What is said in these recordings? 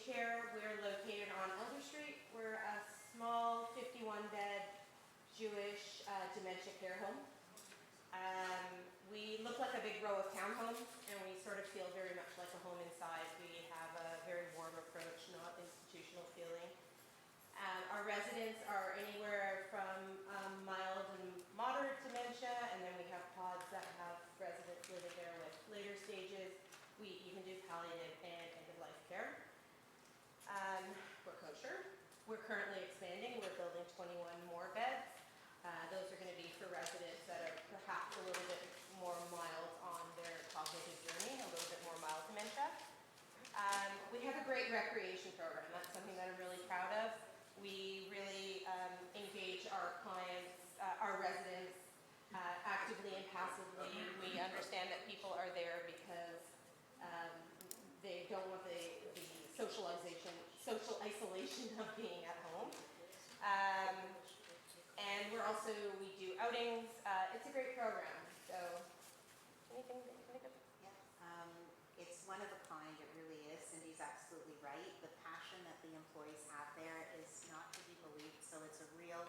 Care. We're located on Elder Street. We're a small 51-bed Jewish dementia care home. We look like a big row of townhomes, and we sort of feel very much like a home inside. We have a very warm approach, not institutional feeling. Our residents are anywhere from mild and moderate dementia, and then we have pods that have residents living there with later stages. We even do palliative and end-of-life care. We're kosher. We're currently expanding. We're building 21 more beds. Those are going to be for residents that are perhaps a little bit more mild on their cognitive journey, a little bit more mild dementia. We have a great recreation program. That's something that I'm really proud of. We really engage our clients, our residents, actively and passively. We understand that people are there because they don't want the social isolation of being at home. And we do outings. It's a great program. So, anything that you can think of? Yeah, it's one of a kind. It really is. Cindy's absolutely right. The passion that the employees have there is not to be believed. So it's a real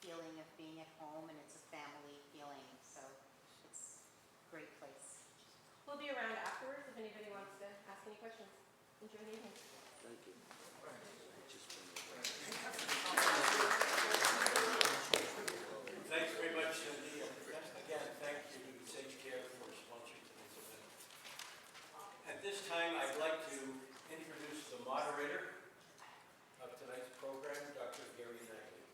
feeling of being at home, and it's a family feeling. So it's a great place. We'll be around afterwards if anybody wants to ask any questions. Enjoy the evening. Thank you. Thanks very much, Cindy. Again, thank you to Sage Care for sponsoring today's event. At this time, I'd like to introduce the moderator of tonight's program, Dr. Gary Nagley.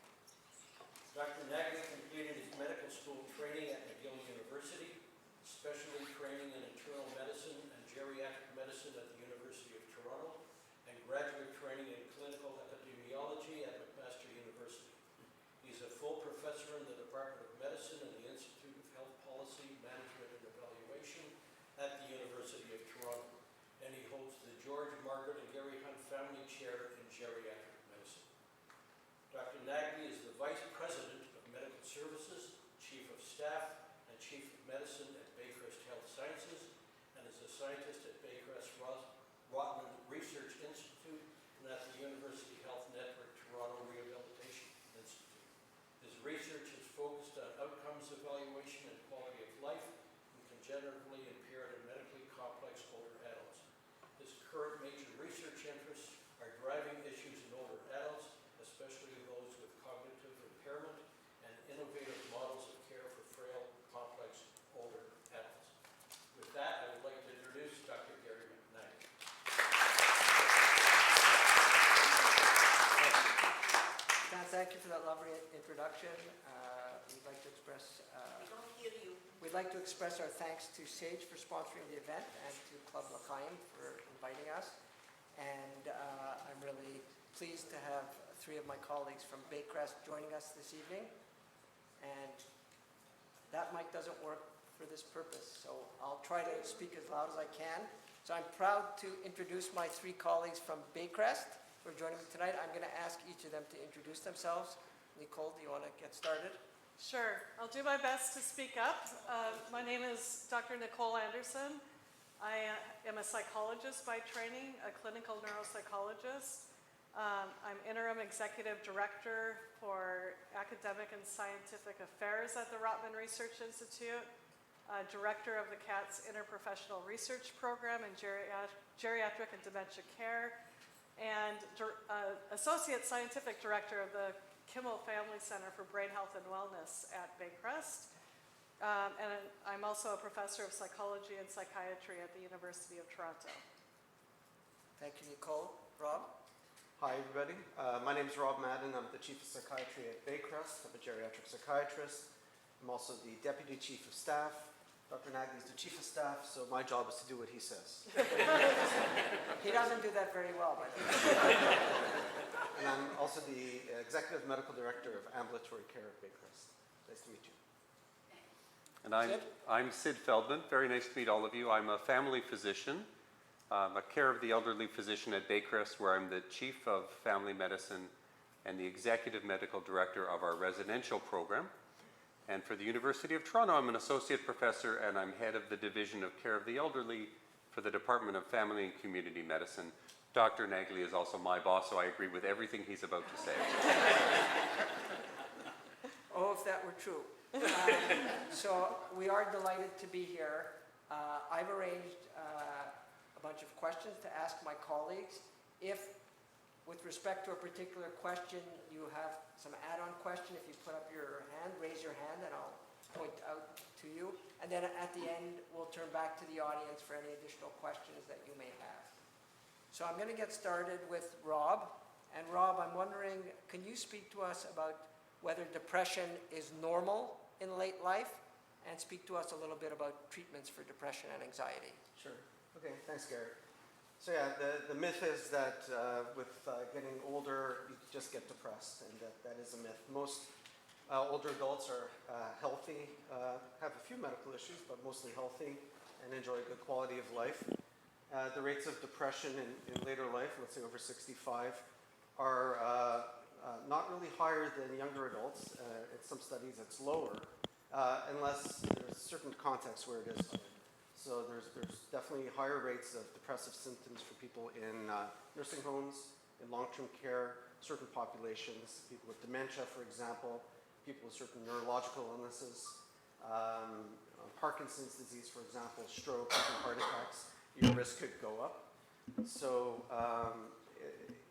Dr. Nagley completed his medical school training at McGill University, specialty training in internal medicine and geriatric medicine at the University of Toronto, and graduate training in clinical epidemiology at McMaster University. He's a full professor in the Department of Medicine and the Institute of Health Policy, Management and Evaluation at the University of Toronto. And he holds the George, Margaret, and Gary Hunt Family Chair in Geriatric Medicine. Dr. Nagley is the Vice President of Medical Services, Chief of Staff, and Chief of Medicine at Baycrest Health Sciences, and is a scientist at Baycrest Rotman Research Institute and at the University Health Network Toronto Rehabilitation Institute. His research is focused on outcomes evaluation and quality of life in congenitively impaired and medically complex older adults. His current major research interests are driving issues in older adults, especially those with cognitive impairment, and innovative models of care for frail, complex older adults. With that, I would like to introduce Dr. Gary Nagley. Dan, thank you for that lovely introduction. We'd like to express our thanks to Sage for sponsoring the event and to Club L'Chaim for inviting us. And I'm really pleased to have three of my colleagues from Baycrest joining us this evening. And that mic doesn't work for this purpose, so I'll try to speak as loud as I can. So I'm proud to introduce my three colleagues from Baycrest who are joining me tonight. I'm going to ask each of them to introduce themselves. Nicole, do you want to get started? Sure. I'll do my best to speak up. My name is Dr. Nicole Anderson. I am a psychologist by training, a clinical neuropsychologist. I'm interim executive director for academic and scientific affairs at the Rotman Research Institute, director of the CATS Interprofessional Research Program in Geriatric and Dementia Care, and associate scientific director of the Kimmel Family Center for Brain Health and Wellness at Baycrest. And I'm also a professor of psychology and psychiatry at the University of Toronto. Thank you, Nicole. Rob? Hi, everybody. My name is Rob Madden. I'm the Chief of Psychiatry at Baycrest. I'm a geriatric psychiatrist. I'm also the Deputy Chief of Staff. Dr. Nagley is the Chief of Staff, so my job is to do what he says. He doesn't do that very well, by the way. And I'm also the Executive Medical Director of Ambulatory Care at Baycrest. Nice to meet you. And I'm Sid Feldman. Very nice to meet all of you. I'm a family physician. I'm a care of the elderly physician at Baycrest, where I'm the Chief of Family Medicine and the Executive Medical Director of our residential program. And for the University of Toronto, I'm an Associate Professor and I'm Head of the Division of Care of the Elderly for the Department of Family and Community Medicine, Dr. Nagley is also my boss, so I agree with everything he's about to say. Oh, if that were true. So we are delighted to be here. I've arranged a bunch of questions to ask my colleagues. If, with respect to a particular question, you have some add-on question, if you put up your hand, raise your hand, and I'll point out to you. And then at the end, we'll turn back to the audience for any additional questions that you may have. So I'm going to get started with Rob. And Rob, I'm wondering, can you speak to us about whether depression is normal in late life, and speak to us a little bit about treatments for depression and anxiety? Sure. Okay, thanks, Gary. So yeah, the myth is that with getting older, you just get depressed, and that is a myth. Most older adults are healthy, have a few medical issues, but mostly healthy, and enjoy a good quality of life. The rates of depression in later life, let's say over 65, are not really higher than younger adults. In some studies, it's lower, unless there's certain contexts where it is higher. So there's definitely higher rates of depressive symptoms for people in nursing homes, in long-term care, certain populations, people with dementia, for example, people with certain neurological illnesses, Parkinson's disease, for example, stroke, even heart attacks, your risk could go up. So,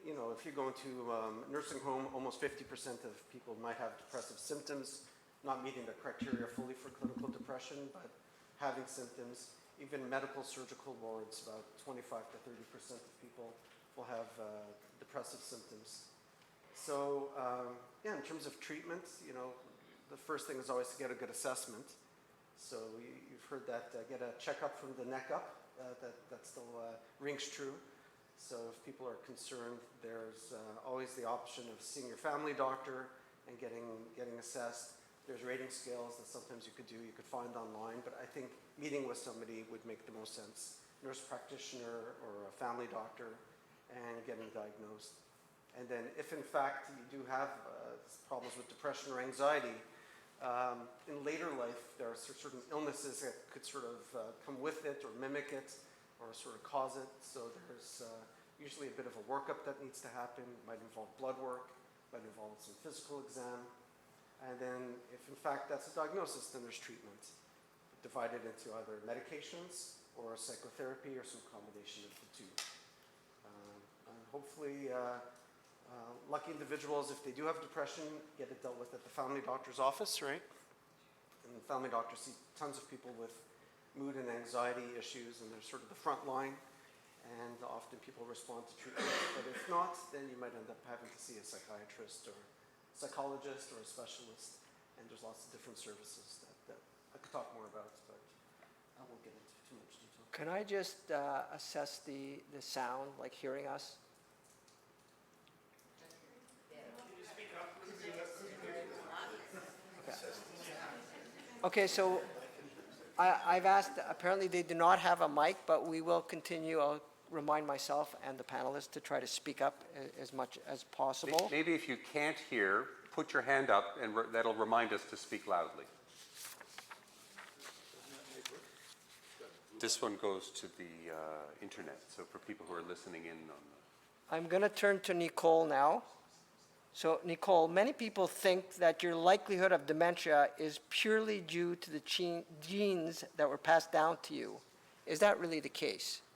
you know, if you go into a nursing home, almost 50% of people might have depressive symptoms, not meeting the criteria fully for clinical depression, but having symptoms. Even medical surgical wards, about 25 to 30% of people will have depressive symptoms. So, yeah, in terms of treatment, you know, the first thing is always to get a good assessment. So you've heard that, get a checkup from the neck up, that still rings true. So if people are concerned, there's always the option of seeing your family doctor and getting assessed. There's rating scales that sometimes you could find online, but I think meeting with somebody would make the most sense. Nurse practitioner or a family doctor, and getting diagnosed. And then if in fact you do have problems with depression or anxiety, in later life there are certain illnesses that could sort of come with it or mimic it or sort of cause it. So there's usually a bit of a workup that needs to happen. It might involve blood work, might involve some physical exam. And then if in fact that's a diagnosis, then there's treatment, divided into either medications or psychotherapy or some combination of the two. And hopefully lucky individuals, if they do have depression, get it dealt with at the family doctor's office, right? And the family doctors see tons of people with mood and anxiety issues, and they're sort of the front line, and often people respond to treatment. But if not, then you might end up having to see a psychiatrist or psychologist or a specialist, and there's lots of different services that I could talk more about, but I won't get into too much detail. Can I just assess the sound, like hearing us? Okay, so I've asked, apparently they do not have a mic, but we will continue. I'll remind myself and the panelists to try to speak up as much as possible. Maybe if you can't hear, put your hand up, and that'll remind us to speak loudly. This one goes to the internet, so for people who are listening in on the... I'm going to turn to Nicole now. So Nicole, many people think that your likelihood of dementia is purely due to the genes that were passed down to you. Is that really the case?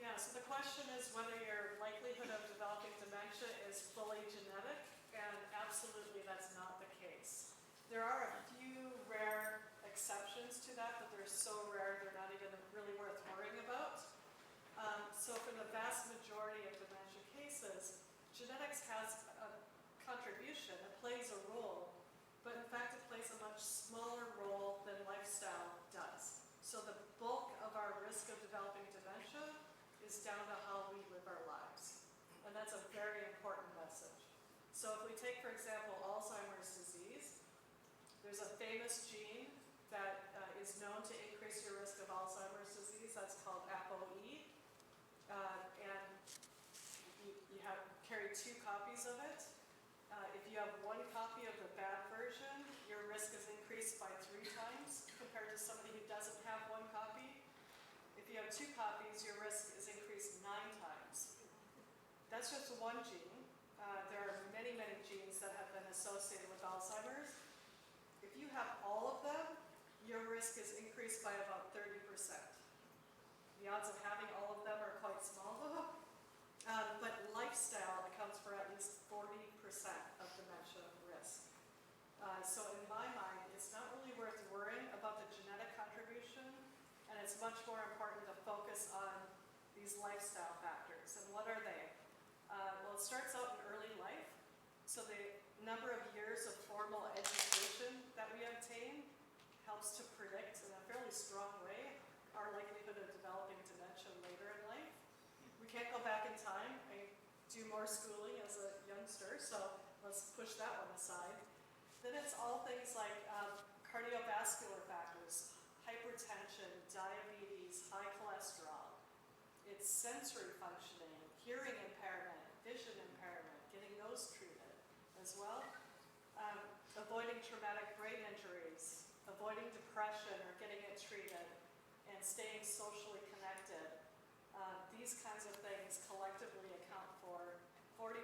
Yeah, so the question is whether your likelihood of developing dementia is fully genetic, and absolutely that's not the case. There are a few rare exceptions to that, but they're so rare they're not even really worth worrying about. So for the vast majority of dementia cases, genetics has a contribution, it plays a role, but in fact it plays a much smaller role than lifestyle does. So the bulk of our risk of developing dementia is down to how we live our lives. And that's a very important message. So if we take, for example, Alzheimer's disease, there's a famous gene that is known to increase your risk of Alzheimer's disease. That's called ApoE. And you carry 2 copies of it. If you have 1 copy of the bad version, your risk is increased by 3 times compared to somebody who doesn't have 1 copy. If you have 2 copies, your risk is increased 9 times. That's just one gene. There are many, many genes that have been associated with Alzheimer's. If you have all of them, your risk is increased by about 30%. The odds of having all of them are quite small though. But lifestyle accounts for at least 40% of dementia risk. So in my mind, it's not really worth worrying about the genetic contribution, and it's much more important to focus on these lifestyle factors. And what are they? Well, it starts out in early life. So the number of years of formal education that we obtain helps to predict in a fairly strong way our likelihood of developing dementia later in life. We can't go back in time and do more schooling as a youngster, so let's push that one aside. Then it's all things like cardiovascular factors, hypertension, diabetes, high cholesterol. It's sensory functioning, hearing impairment, vision impairment, getting those treated as well. Avoiding traumatic brain injuries, avoiding depression or getting it treated, and staying socially connected. These kinds of things collectively account for 40%,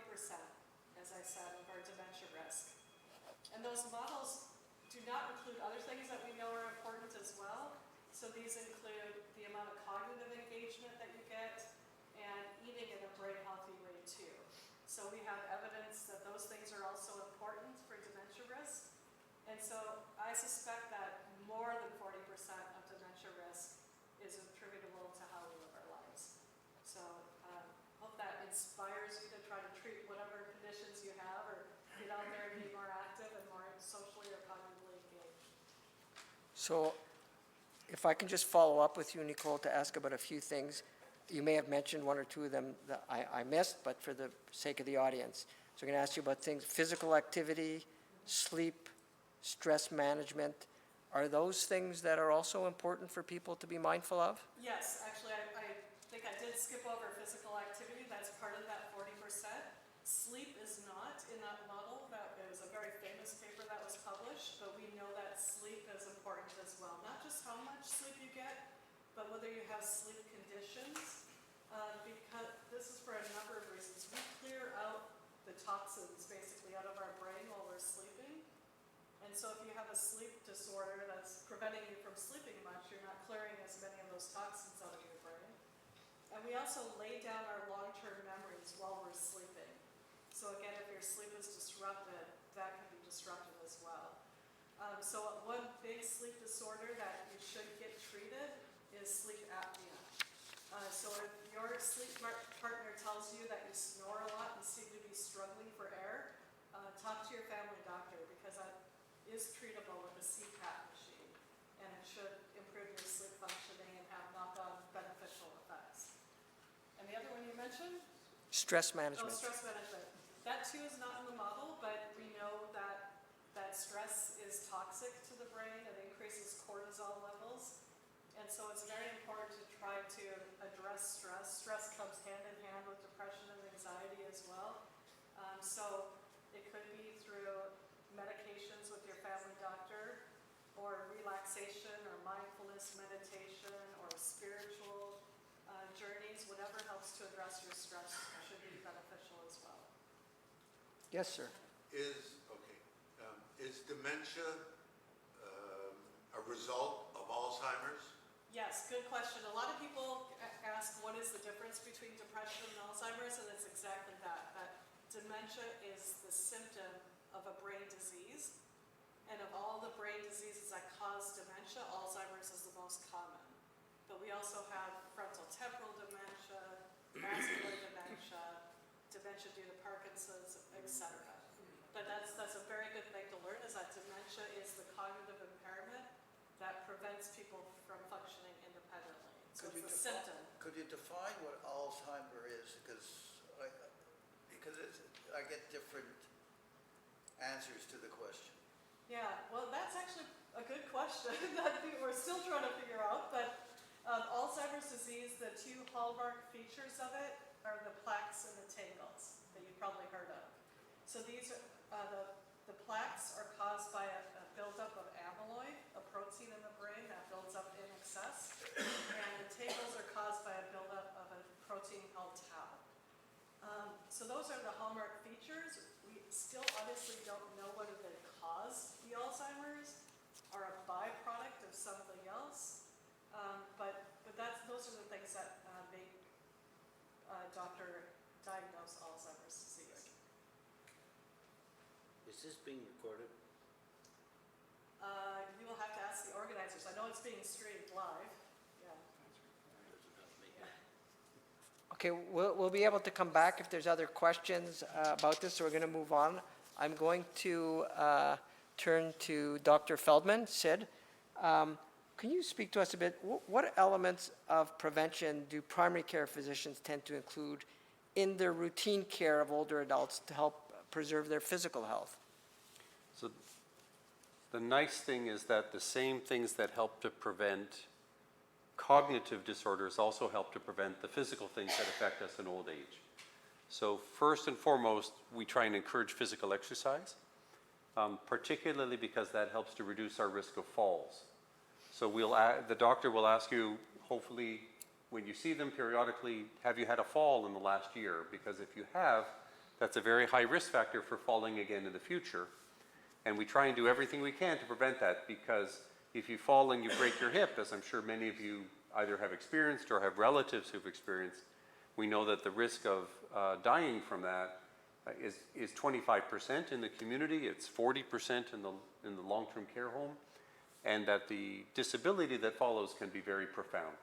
as I said, of our dementia risk. And those models do not include other things that we know are important as well. So these include the amount of cognitive engagement that you get and eating in a brain healthy way too. So we have evidence that those things are also important for dementia risk. And so I suspect that more than 40% of dementia risk is attributable to how we live our lives. So hope that inspires you to try to treat whatever conditions you have or get out there and be more active and more socially or cognitively engaged. So if I can just follow up with you, Nicole, to ask about a few things. You may have mentioned one or two of them that I missed, but for the sake of the audience. So I'm going to ask you about things, physical activity, sleep, stress management. Are those things that are also important for people to be mindful of? Yes, actually, I think I did skip over physical activity. That's part of that 40%. Sleep is not in that model. That it was a very famous paper that was published, but we know that sleep is important as well. Not just how much sleep you get, but whether you have sleep conditions. Because this is for a number of reasons. We clear out the toxins basically out of our brain while we're sleeping. And so if you have a sleep disorder that's preventing you from sleeping much, you're not clearing as many of those toxins out of your brain. And we also lay down our long-term memories while we're sleeping. So again, if your sleep is disrupted, that can be disrupted as well. So one big sleep disorder that you should get treated is sleep apnea. So if your sleep partner tells you that you snore a lot and seem to be struggling for air, talk to your family doctor because that is treatable with a CPAP machine, and it should improve your sleep functioning and have knock-on beneficial effects. And the other one you mentioned? Stress Oh, management. stress management. That too is not in the model, but we know that stress is toxic to the brain. It increases cortisol levels. And so it's very important to try to address stress. Stress comes hand in hand with depression and anxiety as well. So it could be through medications with your family doctor, or relaxation, or mindfulness meditation, or spiritual journeys. Whatever helps to address your stress should be beneficial as well. Yes, sir. Is dementia a result of Alzheimer's? Yes, good question. A lot of people ask what is the difference between depression and Alzheimer's, and it's exactly that. That dementia is the symptom of a brain disease, and of all the brain diseases that cause dementia, Alzheimer's is the most common. But we also have frontal temporal dementia, vascular dementia, dementia due to Parkinson's, etc. But that's a very good thing to learn, is that dementia is the cognitive impairment that prevents people from functioning independently. So it's a symptom. Could you define what Alzheimer is? Because I get different answers to the question. Yeah, well, that's actually a good question that we're still trying to figure out. But Alzheimer's disease, the two hallmark features of it are the plaques and the tangles that you've probably heard of. So these are the plaques are caused by a buildup of amyloid, a protein in the brain that builds up in excess, and the tangles are caused by a buildup of a protein called tau. So those are the hallmark features. We still obviously don't know whether they cause the Alzheimer's or a byproduct of something else. But those are the things that make a doctor diagnose Alzheimer's disease. Is this being recorded? You will have to ask the organizers. I know it's being streamed live. Yeah. Okay, we'll be able to come back if there's other questions about this, so we're going to move on. I'm going to turn to Dr. Feldman. Sid, can you speak to us a bit? What elements of prevention do primary care physicians tend to include in their routine care of older adults to help preserve their physical health? So the nice thing is that the same things that help to prevent cognitive disorders also help to prevent the physical things that affect us in old age. So first and foremost, we try and encourage physical exercise, particularly because that helps to reduce our risk of falls. So the doctor will ask you, hopefully, when you see them periodically, have you had a fall in the last year? Because if you have, that's a very high risk factor for falling again in the future. And we try and do everything we can to prevent that, because if you fall and you break your hip, as I'm sure many of you either have experienced or have relatives who've experienced, we know that the risk of dying from that is 25% in the community, it's 40% in the long-term care home, and that the disability that follows can be very profound.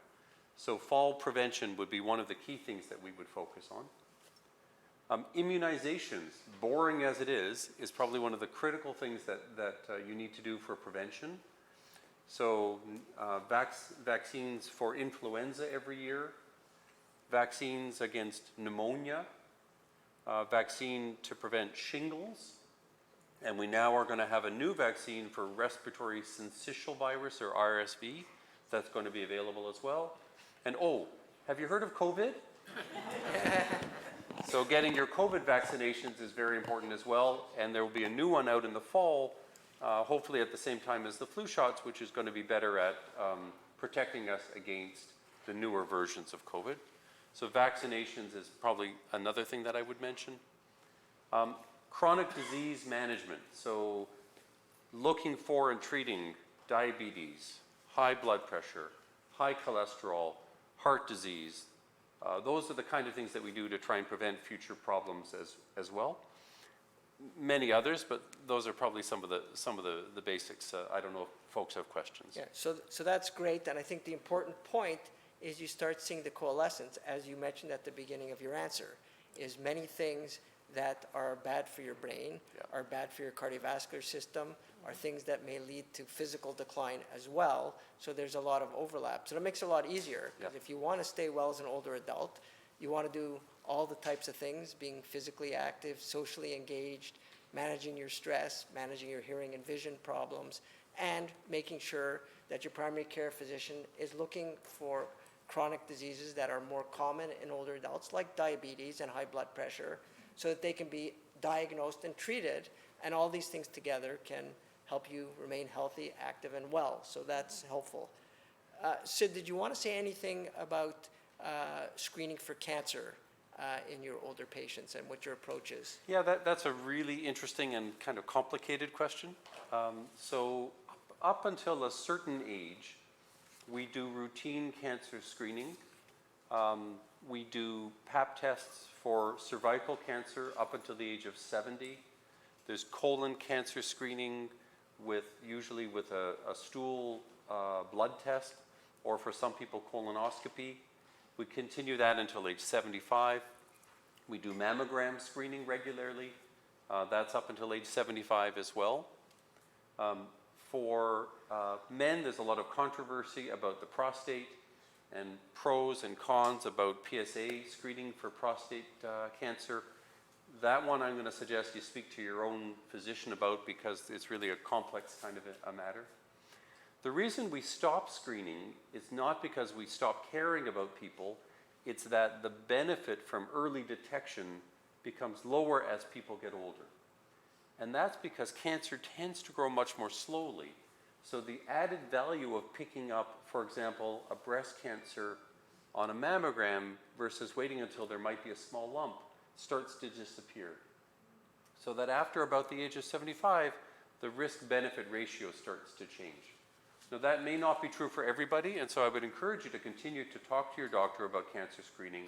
So fall prevention would be one of the key things that we would focus on. Immunizations, boring as it is probably one of the critical things that you need to do for prevention. So vaccines for influenza every year, vaccines against pneumonia, vaccine to prevent shingles, and we now are going to have a new vaccine for respiratory syncytial virus, or RSV, that's going to be available as well. And have you heard of COVID? So getting your COVID vaccinations is very important as well, and there will be a new one out in the fall, hopefully at the same time as the flu shots, which is going to be better at protecting us against the newer versions of COVID. So vaccinations is probably another thing that I would mention. Chronic disease management, so looking for and treating diabetes, high blood pressure, high cholesterol, heart disease. Those are the kind of things that we do to try and prevent future problems as well. Many others, but those are probably some of the basics. I don't know if folks have questions. Yeah, so that's great, and I think the important point is you start seeing the coalescence, as you mentioned at the beginning of your answer, is many things that are bad for your brain, are bad for your cardiovascular system, are things that may lead to physical decline as well. So there's a lot of overlap. So that makes it a lot easier, because if you want to stay well as an older adult, you want to do all the types of things, being physically active, socially engaged, managing your stress, managing your hearing and vision problems, and making sure that your primary care physician is looking for chronic diseases that are more common in older adults, like diabetes and high blood pressure, so that they can be diagnosed and treated, and all these things together can help you remain healthy, active, and well. So that's helpful. Sid, did you want to say anything about screening for cancer in your older patients and what your approach is? Yeah, that's a really interesting and kind of complicated question. So up until a certain age, we do routine cancer screening. We do Pap tests for cervical cancer up until the age of 70. There's colon cancer screening usually with a stool blood test, or for some people colonoscopy. We continue that until age 75. We do mammogram screening regularly. That's up until age 75 as well. For men, there's a lot of controversy about the prostate and pros and cons about PSA screening for prostate cancer. That one I'm going to suggest you speak to your own physician about, because it's really a complex kind of a matter. The reason we stop screening is not because we stop caring about people, it's that the benefit from early detection becomes lower as people get older. And that's because cancer tends to grow much more slowly. So the added value of picking up, for example, a breast cancer on a mammogram versus waiting until there might be a small lump starts to disappear. So that after about the age of 75, the risk-benefit ratio starts to change. Now that may not be true for everybody, and so I would encourage you to continue to talk to your doctor about cancer screening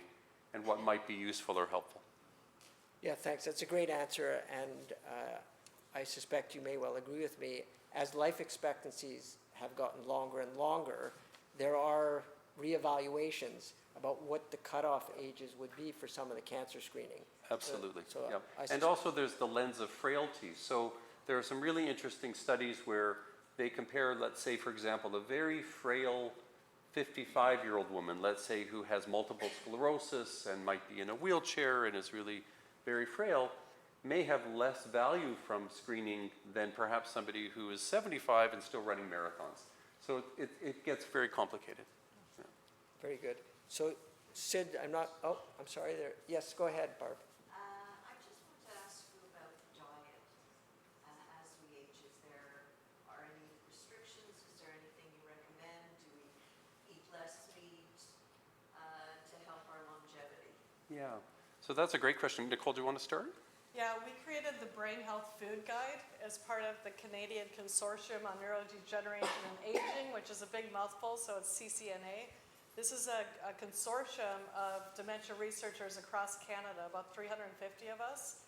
and what might be useful or helpful. Yeah, thanks. That's a great answer, and I suspect you may well agree with me. As life expectancies have gotten longer and longer, there are reevaluations about what the cutoff ages would be for some of the cancer screening. Absolutely. So Yep. I And suspect- also there's the lens of frailty. So there are some really interesting studies where they compare, let's say, for example, a very frail 55-year-old woman, let's say, who has multiple sclerosis and might be in a wheelchair and is really very frail, may have less value from screening than perhaps somebody who is 75 and still running marathons. So it gets very complicated. Very good. So Sid, I'm sorry there. Yes, go ahead, Barb. I just want to ask you about diet. As we age, is there are any restrictions? Is there anything you recommend? Do we eat less meat to help our longevity? Yeah. So that's a great question. Nicole, do you want to start? Yeah, we created the Brain Health Food Guide as part of the Canadian Consortium on Neurodegeneration and Aging, which is a big mouthful, so it's CCNA. This is a consortium of dementia researchers across Canada, about 350 of us,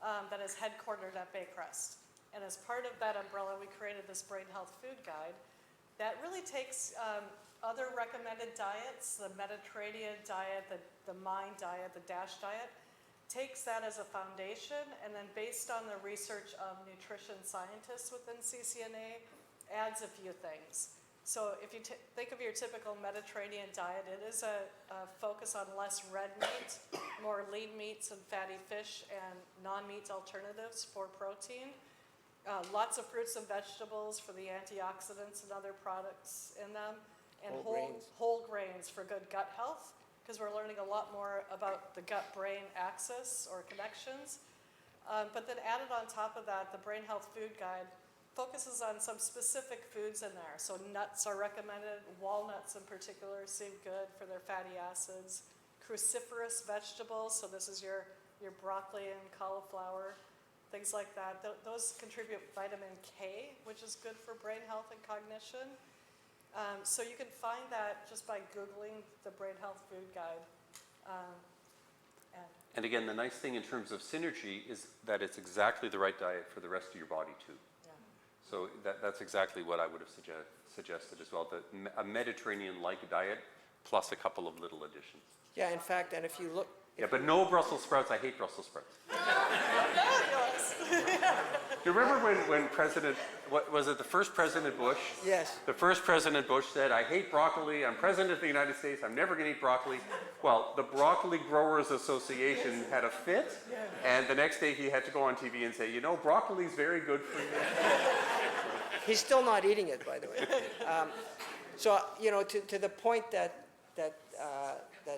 that is headquartered at Baycrest. And as part of that umbrella, we created this Brain Health Food Guide that really takes other recommended diets, the Mediterranean diet, the MIND diet, the DASH diet, takes that as a foundation, and then based on the research of nutrition scientists within CCNA, adds a few things. So if you think of your typical Mediterranean diet, it is a focus on less red meat, more lean meats and fatty fish, and non-meat alternatives for protein. Lots of fruits and vegetables for the antioxidants and other products in them, and whole grains for good gut health, because we're learning a lot more about the gut-brain axis or connections. But then added on top of that, the Brain Health Food Guide focuses on some specific foods in there. So nuts are recommended, walnuts in particular seem good for their fatty acids. Cruciferous vegetables, so this is your broccoli and cauliflower, things like that. Those contribute vitamin K, which is good for brain health and cognition. So you can find that just by Googling the Brain Health Food Guide. And again, the nice thing in terms of synergy is that it's exactly the right diet for the rest of your body too. Yeah. So that's exactly what I would have suggested as well, a Mediterranean-like diet plus a couple of little additions. Yeah, in fact, and if you look... Yeah, but no Brussels sprouts. I hate Brussels sprouts. Do you remember when President, what was it, the first President Bush? Yes. The first President Bush said, I hate broccoli, I'm President of the United States, I'm never going to eat broccoli. Well, the Broccoli Growers Association had a fit, and the next day he had to go on TV and say, you know, broccoli's very good for you. He's still not eating it, by the way. So, you know, to the point that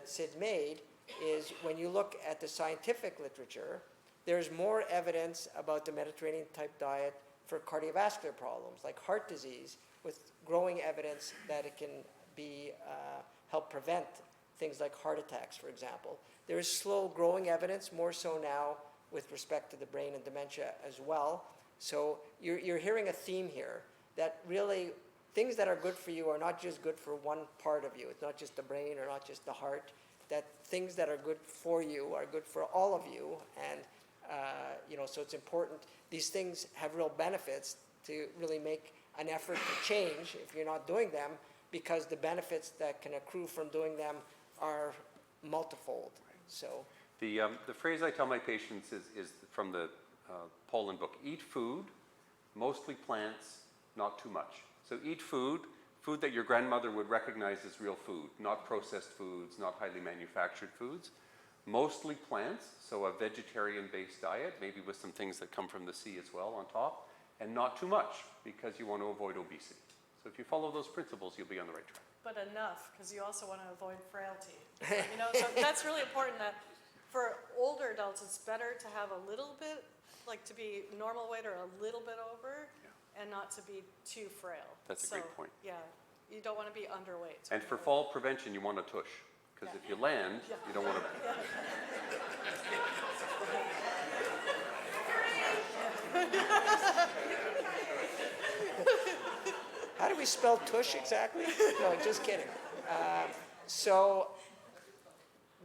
Sid made, is when you look at the scientific literature, there's more evidence about the Mediterranean type diet for cardiovascular problems like heart disease, with growing evidence that it can be help prevent things like heart attacks, for example. There is slow growing evidence, more so now with respect to the brain and dementia as well. So you're hearing a theme here that really things that are good for you are not just good for one part of you. It's not just the brain or not just the heart. That things that are good for you are good for all of you, and you know, so it's important. These things have real benefits to really make an effort to change if you're not doing them, because the benefits that can accrue from doing them are multifold. So The phrase I tell my patients is from the Poland book: eat food, mostly plants, not too much. So eat food that your grandmother would recognize as real food, not processed foods, not highly manufactured foods. Mostly plants, so a vegetarian-based diet, maybe with some things that come from the sea as well on top, and not too much, because you want to avoid obesity. So if you follow those principles, you'll be on the right track. But enough, because you also want to avoid frailty. You know, so that's really important that for older adults, it's better to have a little bit, like to be normal weight or a little bit over, and not to be too frail. That's a great point. Yeah, you don't want to be underweight. And for fall prevention, you want a tush, because if you land, you don't want to. How do we spell tush exactly? No, just kidding. So,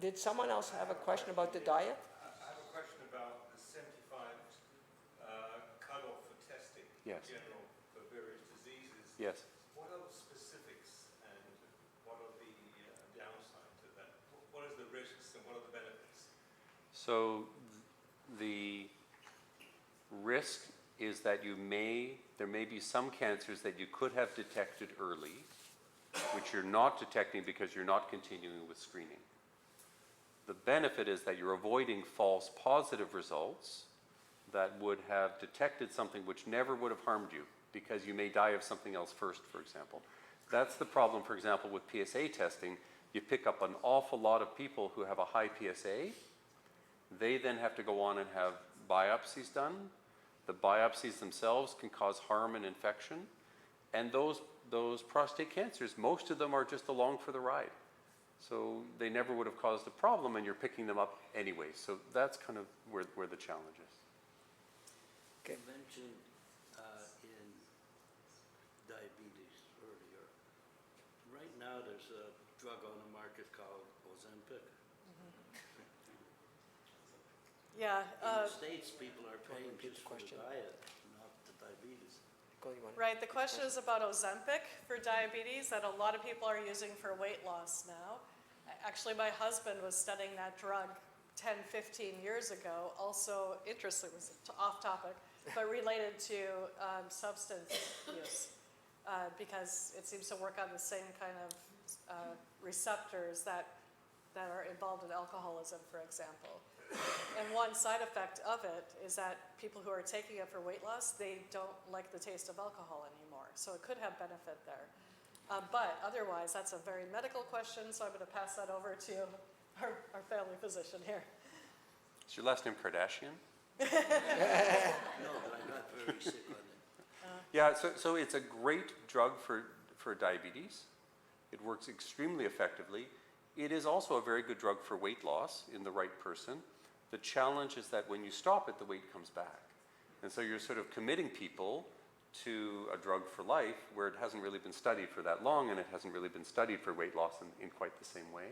did someone else have a question about the diet? I have a question about the 75 cutoff for testing Yes. in general for various diseases. Yes. What are the specifics and what are the downsides to that? What is the risks and what are the benefits? So the risk is that there may be some cancers that you could have detected early, which you're not detecting because you're not continuing with screening. The benefit is that you're avoiding false positive results that would have detected something which never would have harmed you because you may die of something else first, for example. That's the problem, for example, with PSA testing. You pick up an awful lot of people who have a high PSA. They then have to go on and have biopsies done. The biopsies themselves can cause harm and infection. And those prostate cancers, most of them are just along for the ride. So they never would have caused a problem and you're picking them up anyway. So that's kind of where the challenge is. Okay. You mentioned in diabetes earlier. Right now, there's a drug on the market called Ozempic. Yeah, In the States, people are paying repeat just the for the question? diet, not the diabetes. Go, you want- right, the question is about Ozempic for diabetes that a lot of people are using for weight loss now. Actually, my husband was studying that drug 10, 15 years ago, also interesting, it was off topic, but related to substance use, because it seems to work on the same kind of receptors that are involved in alcoholism, for example. And one side effect of it is that people who are taking it for weight loss, they don't like the taste of alcohol anymore. So it could have benefit there. But otherwise, that's a very medical question, so I'm going to pass that over to our family physician here. Is your last name Kardashian? No, but I got very sick on it. Yeah, so it's a great drug for diabetes. It works extremely effectively. It is also a very good drug for weight loss in the right person. The challenge is that when you stop it, the weight comes back. And so you're sort of committing people to a drug for life where it hasn't really been studied for that long and it hasn't really been studied for weight loss in quite the same way.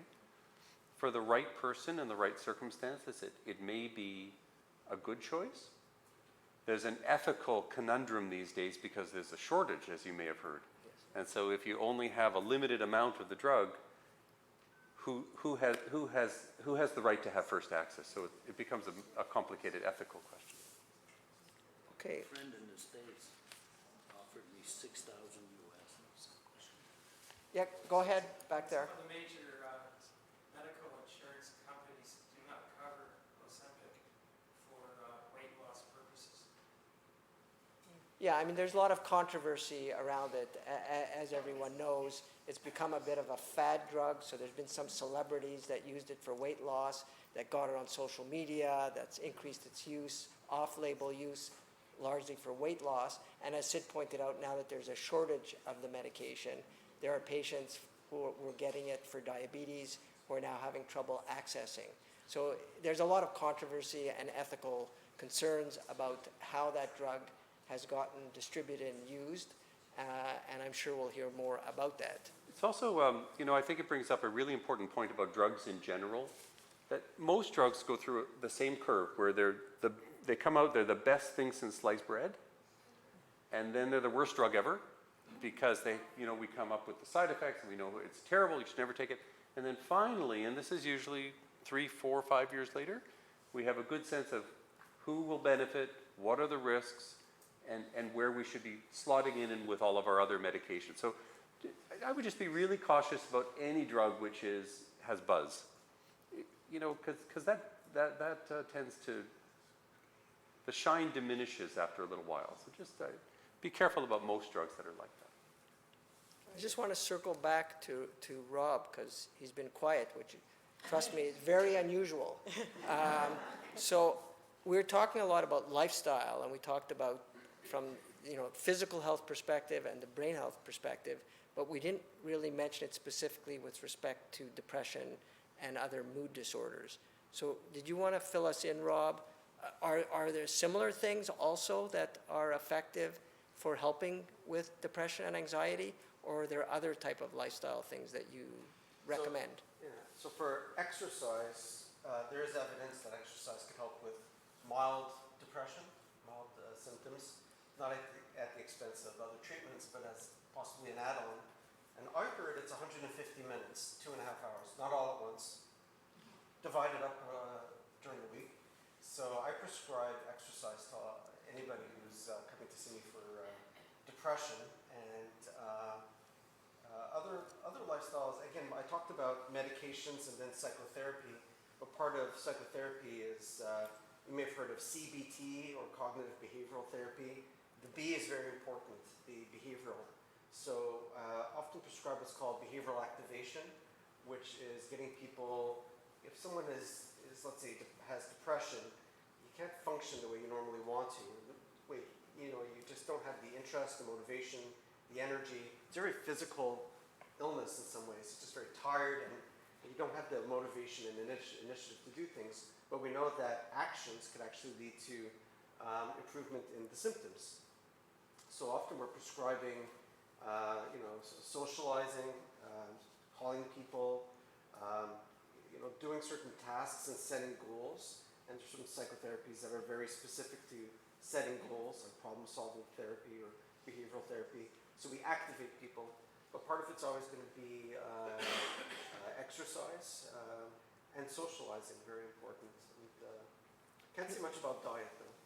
For the right person and the right circumstances, it may be a good choice. There's an ethical conundrum these days because there's a shortage, as you may have heard. Yes. And so if you only have a limited amount of the drug, who has the right to have first access? So it becomes a complicated ethical question. Okay. A friend in the States offered me $6,000 US. Yeah, go ahead, back there. Some of the major medical insurance companies do not cover Ozempic for weight loss purposes. Yeah, I mean, there's a lot of controversy around it. As everyone knows, it's become a bit of a fad drug, so there's been some celebrities that used it for weight loss, that got it on social media, that's increased its use, off-label use, largely for weight loss. And as Sid pointed out, now that there's a shortage of the medication, there are patients who were getting it for diabetes who are now having trouble accessing. So there's a lot of controversy and ethical concerns about how that drug has gotten distributed and used, and I'm sure we'll hear more about that. It's also, I think it brings up a really important point about drugs in general, that most drugs go through the same curve where they come out, they're the best thing since sliced bread, and then they're the worst drug ever because we come up with the side effects and we know it's terrible, you should never take it. And then finally, and this is usually 3, 4, 5 years later, we have a good sense of who will benefit, what are the risks, and where we should be slotting in with all of our other medications. So I would just be really cautious about any drug which has buzz, because that tends to, the shine diminishes after a little while. So just be careful about most drugs that are like that. I just want to circle back to Rob, because he's been quiet, which, trust me, is very unusual. So we're talking a lot about lifestyle, and we talked about from physical health perspective and the brain health perspective, but we didn't really mention it specifically with respect to depression and other mood disorders. So did you want to fill us in, Rob? Are there similar things also that are effective for helping with depression and anxiety, or are there other type of lifestyle things that you recommend? Yeah, so for exercise, there is evidence that exercise can help with mild depression, mild symptoms, not at the expense of other treatments, but as possibly an add-on. And I heard it's 150 minutes, 2.5 hours, not all at once, divided up during the week. So I prescribe exercise to anybody who's coming to see me for depression and other lifestyles. Again, I talked about medications and then psychotherapy, but part of psychotherapy is, you may have heard of CBT or cognitive behavioral therapy. The B is very important, the behavioral. So often prescribed what's called behavioral activation, which is getting people, if someone is let's say, has depression, you can't function the way you normally want to. You just don't have the interest, the motivation, the energy. It's a very physical illness in some ways. It's just very tired and you don't have the motivation and initiative to do things. But we know that actions could actually lead to improvement in the symptoms. So often we're prescribing, socializing, calling people, doing certain tasks and setting goals. And there's some psychotherapies that are very specific to setting goals, like problem-solving therapy or behavioral therapy. So we activate people, but part of it's always going to be exercise and socializing, very important. And, can't say much about diet, though.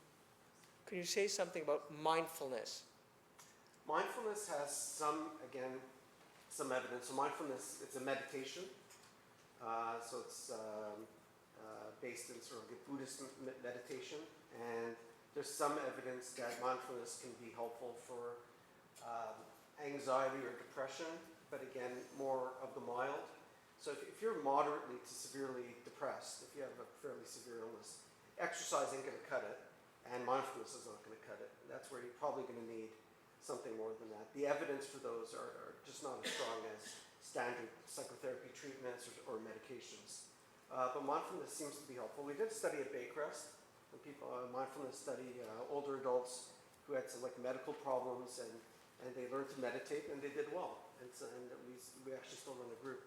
Can you say something about mindfulness? Mindfulness has some evidence. So mindfulness, it's a meditation. So it's based in sort of Buddhist meditation, and there's some evidence that mindfulness can be helpful for anxiety or depression, but again, more of the mild. So if you're moderately to severely depressed, if you have a fairly severe illness, exercise ain't going to cut it, and mindfulness is not going to cut it. That's where you're probably going to need something more than that. The evidence for those are just not as strong as standard psychotherapy treatments or medications. But mindfulness seems to be helpful. We did a study at Baycrest, mindfulness study, older adults who had some medical problems, and they learned to meditate, and they did well. And we actually still run a group.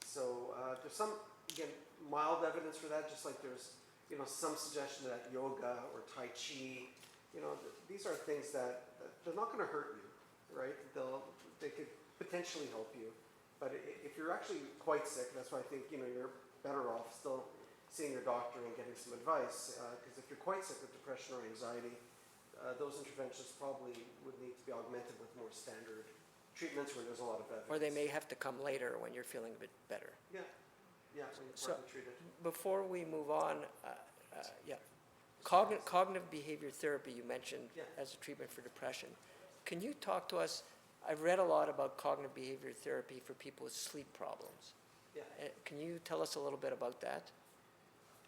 So there's some, again, mild evidence for that, just like there's some suggestion that yoga or Tai Chi, these are things that they're not going to hurt you, right? They could potentially help you. But if you're actually quite sick, that's why I think you're better off still seeing your doctor and getting some advice. Because if you're quite sick with depression or anxiety, those interventions probably would need to be augmented with more standard treatments where there's a lot of evidence. Or they may have to come later when you're feeling a bit better. Yeah, when you're So- partly treated. Before we move on, cognitive behavior therapy you mentioned as a treatment for depression. Can you talk to us? I've read a lot about cognitive behavior therapy for people with sleep problems. Yeah. Can you tell us a little bit about that?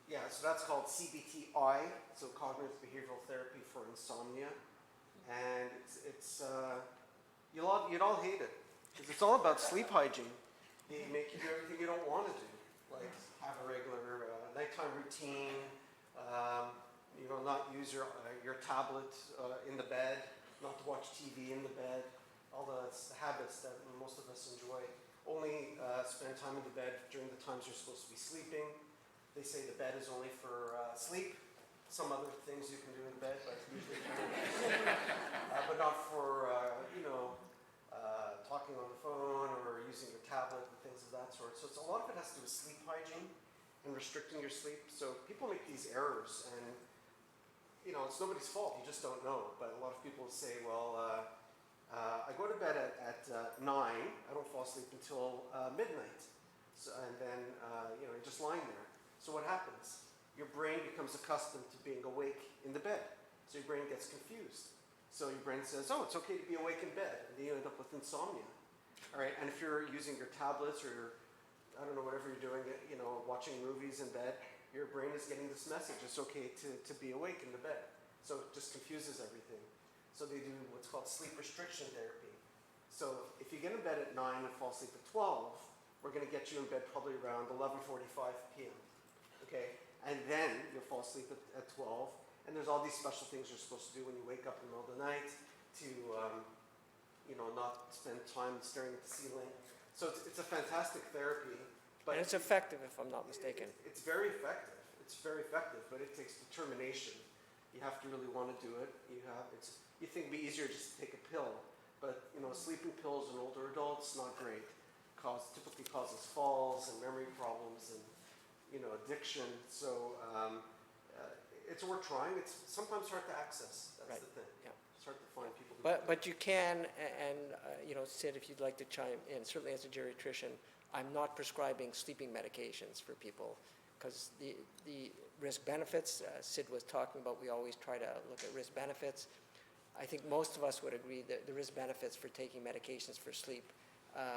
Yeah, so that's called CBTI, so cognitive behavioral therapy for insomnia, and you'd all hate it because it's all about sleep hygiene. They make you do everything you don't want to do, like have a regular nighttime routine, not use your tablet in the bed, not to watch TV in the bed, all the habits that most of us enjoy. Only spend time in the bed during the times you're supposed to be sleeping. They say the bed is only for sleep. Some other things you can do in bed, but usually but not for talking on the phone or using your tablet and things of that sort. So a lot of it has to do with sleep hygiene and restricting your sleep. So people make these errors, and it's nobody's fault. You just don't know. But a lot of people say, well, I go to bed at 9. I don't fall asleep until midnight. So, and then you're just lying there. So what happens? Your brain becomes accustomed to being awake in the bed. So your brain gets confused. So your brain says, oh, it's okay to be awake in bed. And then you end up with insomnia. All right. And if you're using your tablets or I don't know, whatever you're doing, watching movies in bed, your brain is getting this message. It's okay to be awake in the bed. So it just confuses everything. So they do what's called sleep restriction therapy. So if you get in bed at 9 and fall asleep at 12, we're going to get you in bed probably around 11:45 p.m. Okay, and then you'll fall asleep at 12. And there's all these special things you're supposed to do when you wake up in the middle of the night to, not spend time staring at the ceiling. So it's a fantastic therapy. And it's effective, if I'm not mistaken. It's very effective. It's very effective, but it takes determination. You have to really want to do it. You think it'd be easier just to take a pill, but sleeping pills in older adults not great. Typically causes falls and memory problems and addiction. So it's worth trying. It's sometimes hard to access. That's Right. the thing. Yeah. It's hard to find people. But you can, and Sid, if you'd like to chime in, certainly as a geriatrician, I'm not prescribing sleeping medications for people because the risk benefits, Sid was talking about, we always try to look at risk benefits. I think most of us would agree that the risk benefits for taking medications for sleep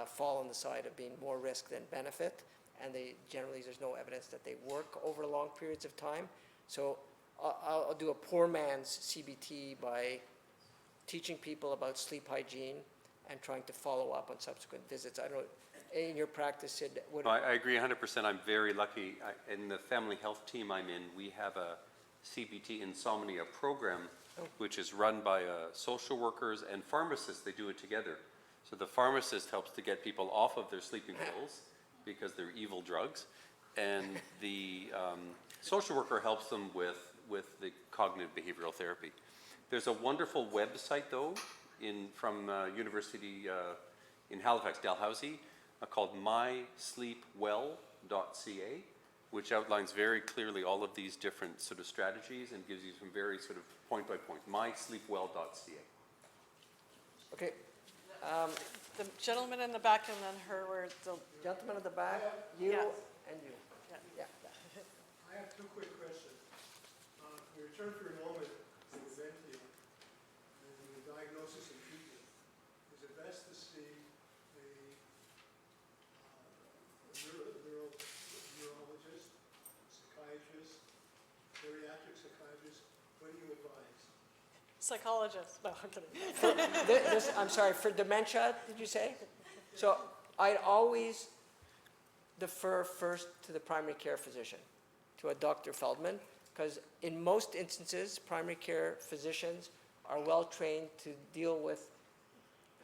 fall on the side of being more risk than benefit, and generally there's no evidence that they work over long periods of time. So I'll do a poor man's CBT by teaching people about sleep hygiene and trying to follow up on subsequent visits. I don't know, in your practice, Sid, I agree 100%. I'm very lucky. In the family health team I'm in, we have a CBT insomnia program, which is run by social workers and pharmacists. They do it together. So the pharmacist helps to get people off of their sleeping pills because they're evil drugs, and the social worker helps them with the cognitive behavioral therapy. There's a wonderful website though from University in Halifax, Dalhousie, called mysleepwell.ca, which outlines very clearly all of these different sort of strategies and gives you some very sort of point by point. mysleepwell.ca. okay. The gentleman in the back and then her were the, Gentleman in the back, you Yes. and you. yeah. I have two quick questions. We return for a moment to the Ventia and the diagnosis and treatment. Is it best to see a neurologist, psychiatrist, geriatric psychiatrist? What do you advise? Psychologist, no, I'm kidding. I'm sorry, for dementia, did you say? So I'd always defer first to the primary care physician, to a Dr. Feldman, because in most instances, primary care physicians are well trained to deal with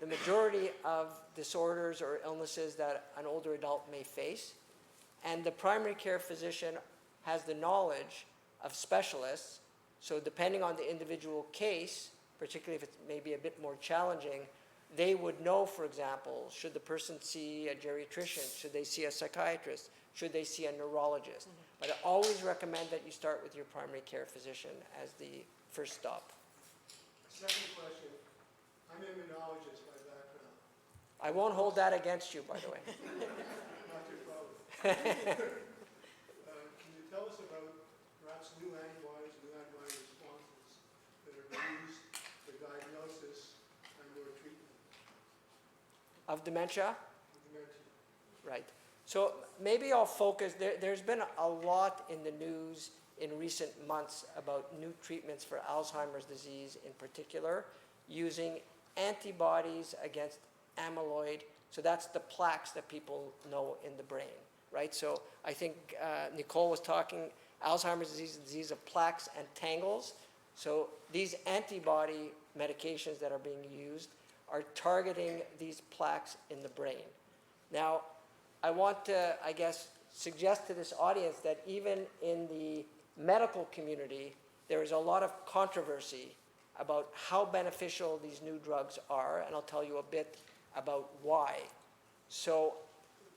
the majority of disorders or illnesses that an older adult may face. And the primary care physician has the knowledge of specialists. So depending on the individual case, particularly if it's maybe a bit more challenging, they would know, for example, should the person see a geriatrician? Should they see a psychiatrist? Should they see a neurologist? But I always recommend that you start with your primary care physician as the first stop. Second question, I'm an immunologist by background. I won't hold that against you, by the way. Not your problem. Can you tell us about perhaps new antibody responses that are used for diagnosis and/or treatment Of dementia? of dementia? Right. So maybe I'll focus, there's been a lot in the news in recent months about new treatments for Alzheimer's disease in particular, using antibodies against amyloid. So that's the plaques that people know in the brain, right? So I think Nicole was talking, Alzheimer's disease is a disease of plaques and tangles. So these antibody medications that are being used are targeting these plaques in the brain. Now, I want to, I guess, suggest to this audience that even in the medical community, there is a lot of controversy about how beneficial these new drugs are, and I'll tell you a bit about why. So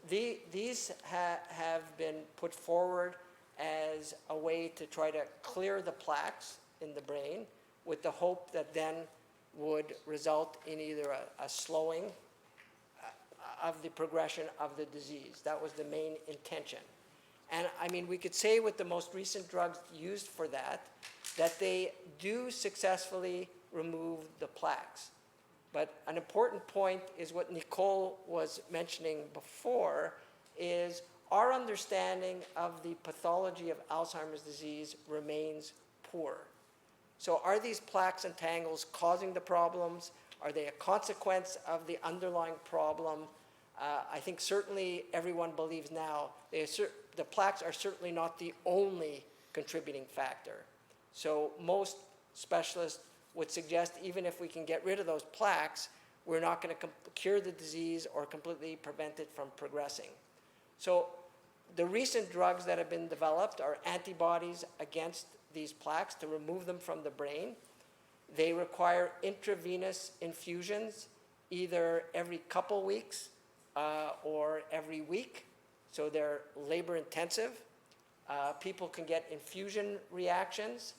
these have been put forward as a way to try to clear the plaques in the brain with the hope that then would result in either a slowing of the progression of the disease. That was the main intention. And I mean, we could say with the most recent drugs used for that they do successfully remove the plaques. But an important point is what Nicole was mentioning before, is our understanding of the pathology of Alzheimer's disease remains poor. So are these plaques and tangles causing the problems? Are they a consequence of the underlying problem? I think certainly everyone believes now the plaques are certainly not the only contributing factor. So most specialists would suggest even if we can get rid of those plaques, we're not going to cure the disease or completely prevent it from progressing. So the recent drugs that have been developed are antibodies against these plaques to remove them from the brain. They require intravenous infusions either every couple weeks or every week. So they're labor intensive. People can get infusion reactions.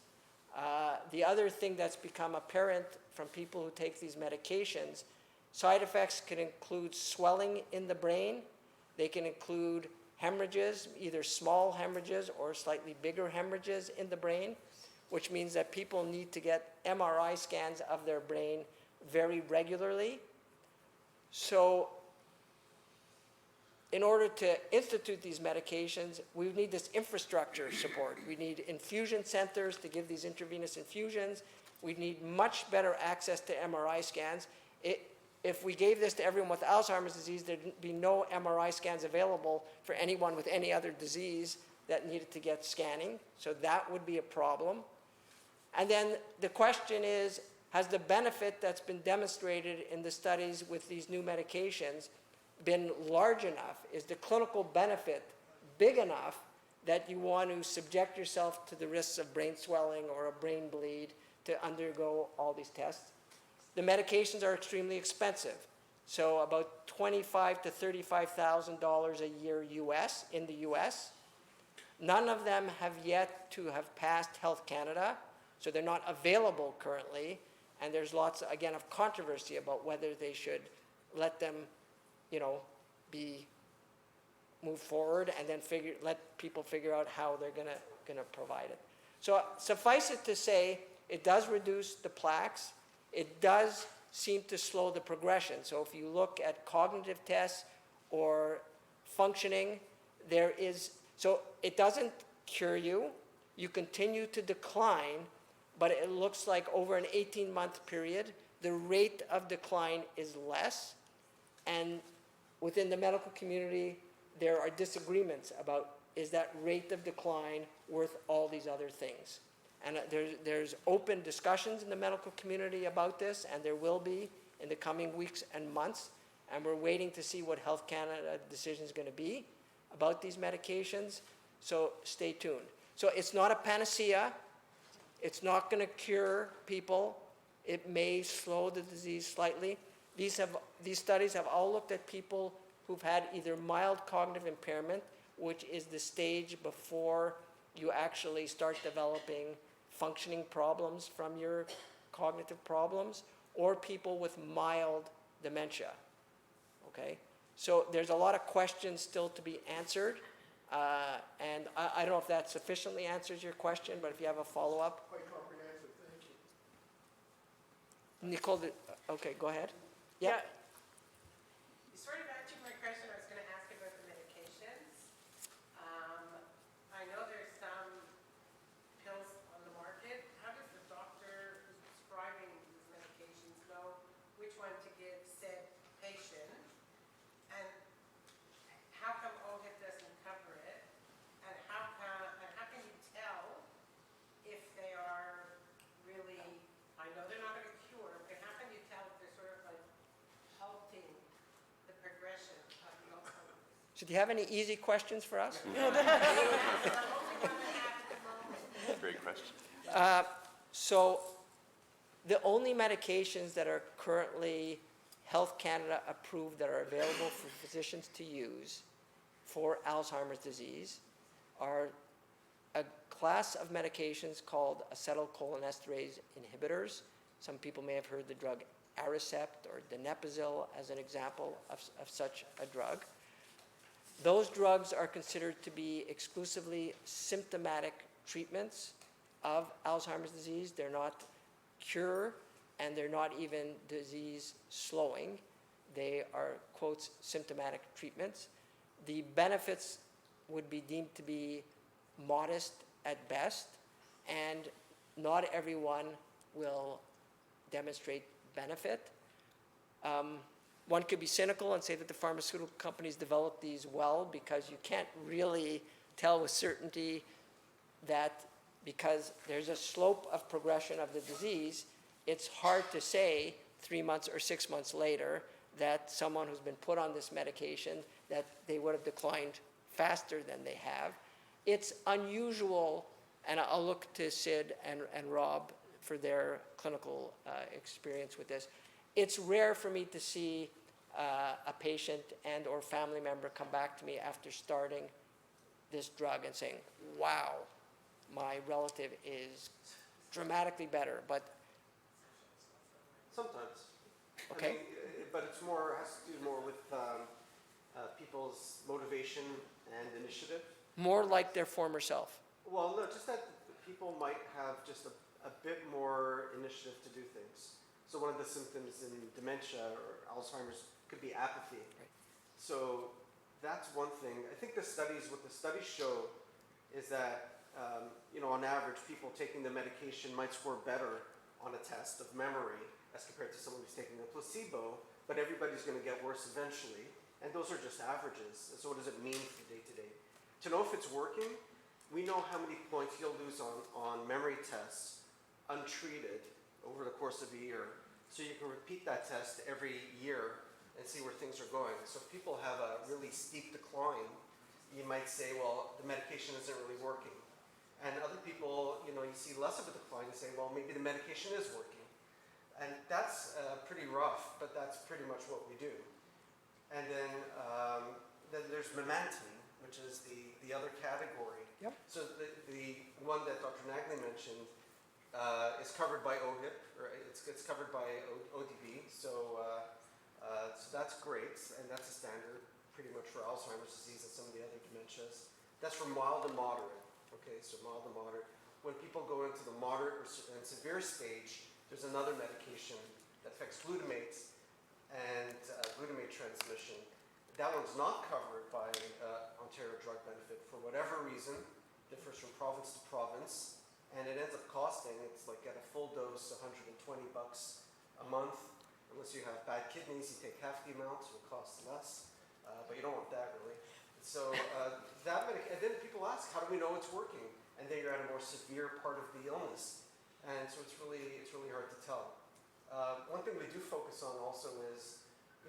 The other thing that's become apparent from people who take these medications, side effects can include swelling in the brain. They can include hemorrhages, either small hemorrhages or slightly bigger hemorrhages in the brain, which means that people need to get MRI scans of their brain very regularly. So in order to institute these medications, we need this infrastructure support. We need infusion centers to give these intravenous infusions. We need much better access to MRI scans. If we gave this to everyone with Alzheimer's disease, there'd be no MRI scans available for anyone with any other disease that needed to get scanning. So that would be a problem. And then the question is, has the benefit that's been demonstrated in the studies with these new medications been large enough? Is the clinical benefit big enough that you want to subject yourself to the risks of brain swelling or a brain bleed to undergo all these tests? The medications are extremely expensive. So about $25,000 to $35,000 a year US in the US. None of them have yet to have passed Health Canada, so they're not available currently. And there's lots, again, of controversy about whether they should let them, be moved forward and then let people figure out how they're gonna provide it. So suffice it to say, it does reduce the plaques. It does seem to slow the progression. So if you look at cognitive tests or functioning, so it doesn't cure you. You continue to decline, but it looks like over an 18-month period, the rate of decline is less. And within the medical community, there are disagreements about, is that rate of decline worth all these other things? And there's open discussions in the medical community about this, and there will be in the coming weeks and months. And we're waiting to see what Health Canada decision is going to be about these medications. So stay tuned. So it's not a panacea. It's not going to cure people. It may slow the disease slightly. These studies have all looked at people who've had either mild cognitive impairment, which is the stage before you actually start developing functioning problems from your cognitive problems, or people with mild dementia, okay? So there's a lot of questions still to be answered, and I don't know if that sufficiently answers your question, but if you have a follow-up. Quite comprehensive, thank you. Nicole, okay, go ahead. Yeah. You sort of answered my question. I was going to ask about the medications. I know there's some pills on the market. How does the doctor who's prescribing these medications know which one to give said patient? And how come OHIP doesn't cover it? And how can you tell if they are really, I know they're not going to cure, but how can you tell if they're sort of like halting the progression of the Alzheimer's? So do you have any easy questions for us? That's the only one I have at the moment. Great question. So the only medications that are currently Health Canada approved that are available for physicians to use for Alzheimer's disease are a class of medications called acetylcholinesterase inhibitors. Some people may have heard the drug Aricept or donepezil as an example of such a drug. Those drugs are considered to be exclusively symptomatic treatments of Alzheimer's disease. They're not cure, and they're not even disease slowing. They are, quotes, symptomatic treatments. The benefits would be deemed to be modest at best, and not everyone will demonstrate benefit. one could be cynical and say that the pharmaceutical companies develop these well because you can't really tell with certainty that because there's a slope of progression of the disease, it's hard to say 3 months or 6 months later that someone who's been put on this medication, that they would have declined faster than they have. It's unusual, and I'll look to Sid and Rob for their clinical experience with this. It's rare for me to see a patient and or family member come back to me after starting this drug and saying, wow, my relative is dramatically better, but Sometimes. Okay. I mean, but it's more, has to do more with people's motivation and initiative. more like their former self. Well, no, just that people might have just a bit more initiative to do things. So one of the symptoms in dementia or Alzheimer's could be apathy. Right. So that's one thing. I think what the studies show is that, on average, people taking the medication might score better on a test of memory as compared to someone who's taking a placebo, but everybody's going to get worse eventually. And those are just averages. So what does it mean for day to day? To know if it's working, we know how many points you'll lose on memory tests untreated over the course of a year. So you can repeat that test every year and see where things are going. So if people have a really steep decline, you might say, well, the medication isn't really working. And other people, you see less of a decline and say, well, maybe the medication is working. And that's pretty rough, but that's pretty much what we do. And then there's memantine, which is the other category. Yep. So the one that Dr. Nagley mentioned is covered by OHIP, or it's covered by ODB, so that's great, and that's a standard pretty much for Alzheimer's disease and some of the other dementias. That's for mild and moderate, okay, so mild and moderate. When people go into the moderate and severe stage, there's another medication that affects glutamates and glutamate transmission. That one's not covered by Ontario Drug Benefit for whatever reason, differs from province to province, and it ends up costing, it's like at a full dose, $120 a month. Unless you have bad kidneys, you take half the amount, so it costs less, but you don't want that really. So and then people ask, how do we know it's working? And then you're at a more severe part of the illness, and so it's really hard to tell. One thing we do focus on also is,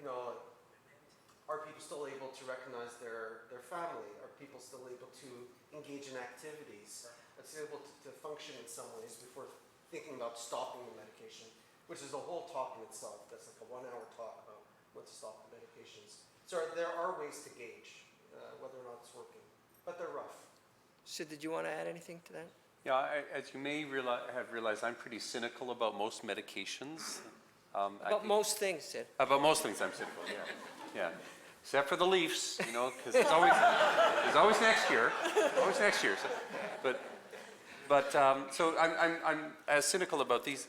are people still able to recognize their family? Are people still able to engage in activities? Are they able to function in some ways before thinking about stopping the medication? Which is a whole talk in itself. That's like a 1-hour talk about when to stop the medications. So there are ways to gauge whether or not it's working, but they're rough. Sid, did you want to add anything to that? Yeah, as you may have realized, I'm pretty cynical about most medications. About most things, Sid. About most things, I'm cynical. Yeah. Except for the Leafs, because it's always next year. Always next year. So I'm as cynical about these,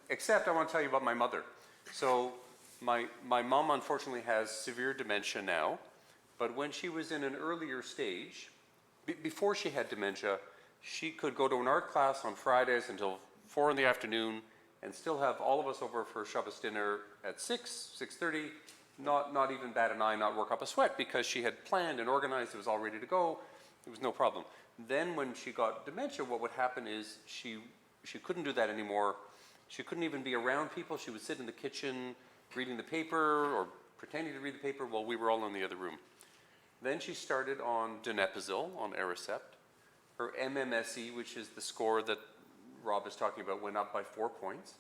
except I want to tell you about my mother. So my mom unfortunately has severe dementia now, but when she was in an earlier stage, before she had dementia, she could go to an art class on Fridays until 4 in the afternoon and still have all of us over for Shabbos dinner at 6:30, not even bat an eye, not work up a sweat, because she had planned and organized, it was all ready to go, it was no problem. Then when she got dementia, what would happen is she couldn't do that anymore. She couldn't even be around people. She would sit in the kitchen reading the paper or pretending to read the paper while we were all in the other room. Then she started on donepezil, on Aricept. Her MMSE, which is the score that Rob is talking about, went up by 4 points.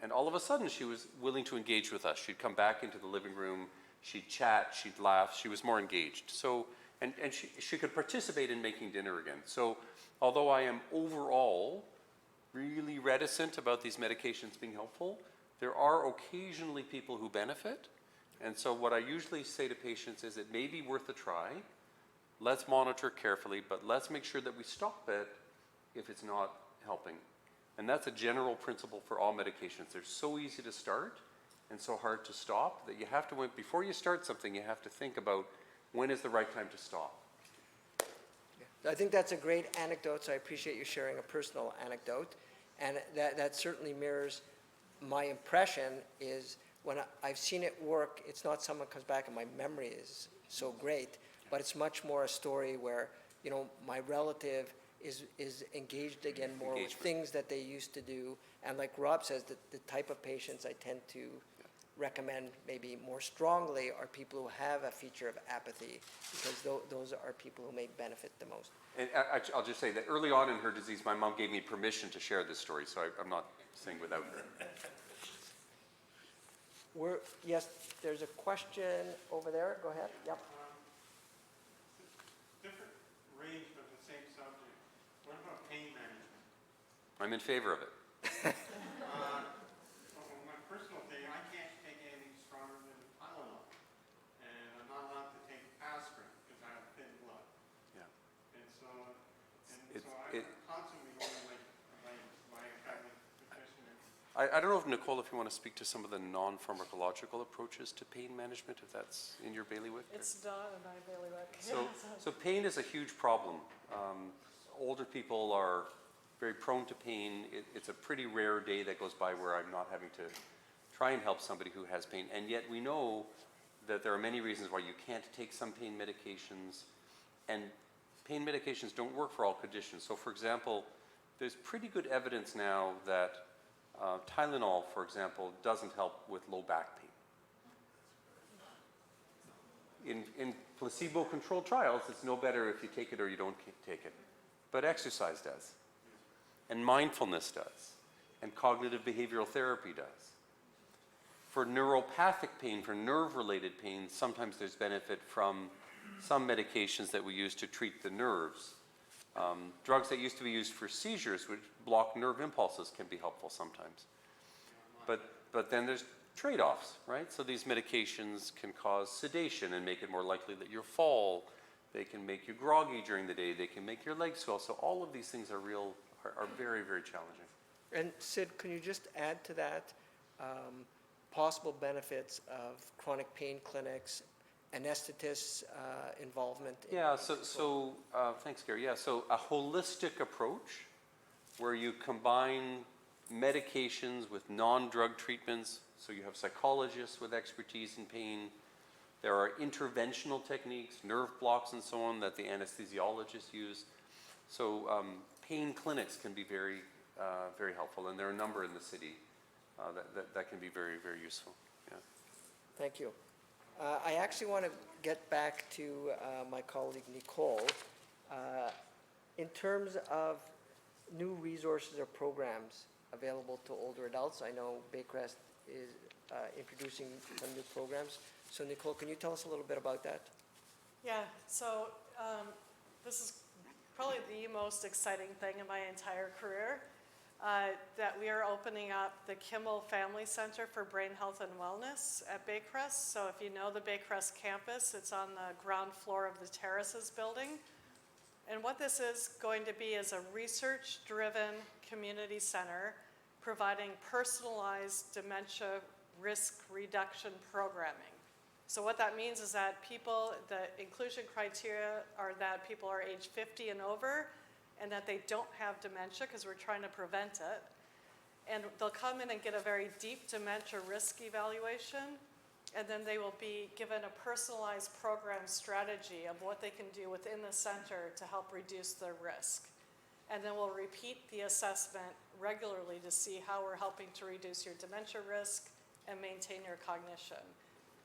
And all of a sudden, she was willing to engage with us. She'd come back into the living room, she'd chat, she'd laugh, she was more engaged. So, and she could participate in making dinner again. So, although I am overall really reticent about these medications being helpful, there are occasionally people who benefit. And so what I usually say to patients is it may be worth a try. Let's monitor carefully, but let's make sure that we stop it if it's not helping. And that's a general principle for all medications. They're so easy to start and so hard to stop that you have to, before you start something, you have to think about when is the right time to stop. I think that's a great anecdote, so I appreciate you sharing a personal anecdote. And that certainly mirrors my impression is when I've seen it work, it's not someone comes back and my memory is so great, but it's much more a story where, you know, my relative is engaged again more with Engagement. things that they used to do. And like Rob says, the type of patients I tend to recommend maybe more strongly are people who have a feature of apathy, because those are people who may benefit the most. And I'll just say that early on in her disease, my mom gave me permission to share this story, so I'm not saying without her. Yes, there's a question over there. Go ahead. Yep. Different range of the same subject. What about pain management? I'm in favor of it. Well, my personal thing, I can't take anything stronger than Tylenol. And I'm not allowed to take aspirin because I have thin blood. Yeah. And so It's- I'm constantly going my family physician. I don't know if, Nicole, if you want to speak to some of the non-pharmacological approaches to pain management, if that's in your bailiwick? or- It's not in my bailiwick. So pain is a huge problem. Older people are very prone to pain. It's a pretty rare day that goes by where I'm not having to try and help somebody who has pain. And yet we know that there are many reasons why you can't take some pain medications. And pain medications don't work for all conditions. So for example, there's pretty good evidence now that Tylenol, for example, doesn't help with low back pain. In placebo-controlled trials, it's no better if you take it or you don't take it. But exercise does. And mindfulness does. And cognitive behavioral therapy does. For neuropathic pain, for nerve-related pain, sometimes there's benefit from some medications that we use to treat the nerves. Drugs that used to be used for seizures, which block nerve impulses, can be helpful sometimes. But then there's trade-offs, right? So these medications can cause sedation and make it more likely that you'll fall. They can make you groggy during the day. They can make your legs swell. So all of these things are very, very challenging. And Sid, can you just add to that possible benefits of chronic pain clinics, anesthetists' involvement? Yeah, thanks, Gary. Yeah, so a holistic approach where you combine medications with non-drug treatments. So you have psychologists with expertise in pain. There are interventional techniques, nerve blocks and so on, that the anesthesiologists use. So pain clinics can be very, very helpful, and there are a number in the city that can be very, very useful. Yeah. Thank you. I actually want to get back to my colleague Nicole. In terms of new resources or programs available to older adults, I know Baycrest is introducing some new programs. So Nicole, can you tell us a little bit about that? Yeah, so this is probably the most exciting thing in my entire career, that we are opening up the Kimmel Family Center for Brain Health and Wellness at Baycrest. So if you know the Baycrest campus, it's on the ground floor of the Terraces building. And what this is going to be is a research-driven community center providing personalized dementia risk reduction programming. So what that means is that the inclusion criteria are that people are age 50 and over, and that they don't have dementia, because we're trying to prevent it. And they'll come in and get a very deep dementia risk evaluation, and then they will be given a personalized program strategy of what they can do within the center to help reduce their risk. And then we'll repeat the assessment regularly to see how we're helping to reduce your dementia risk and maintain your cognition.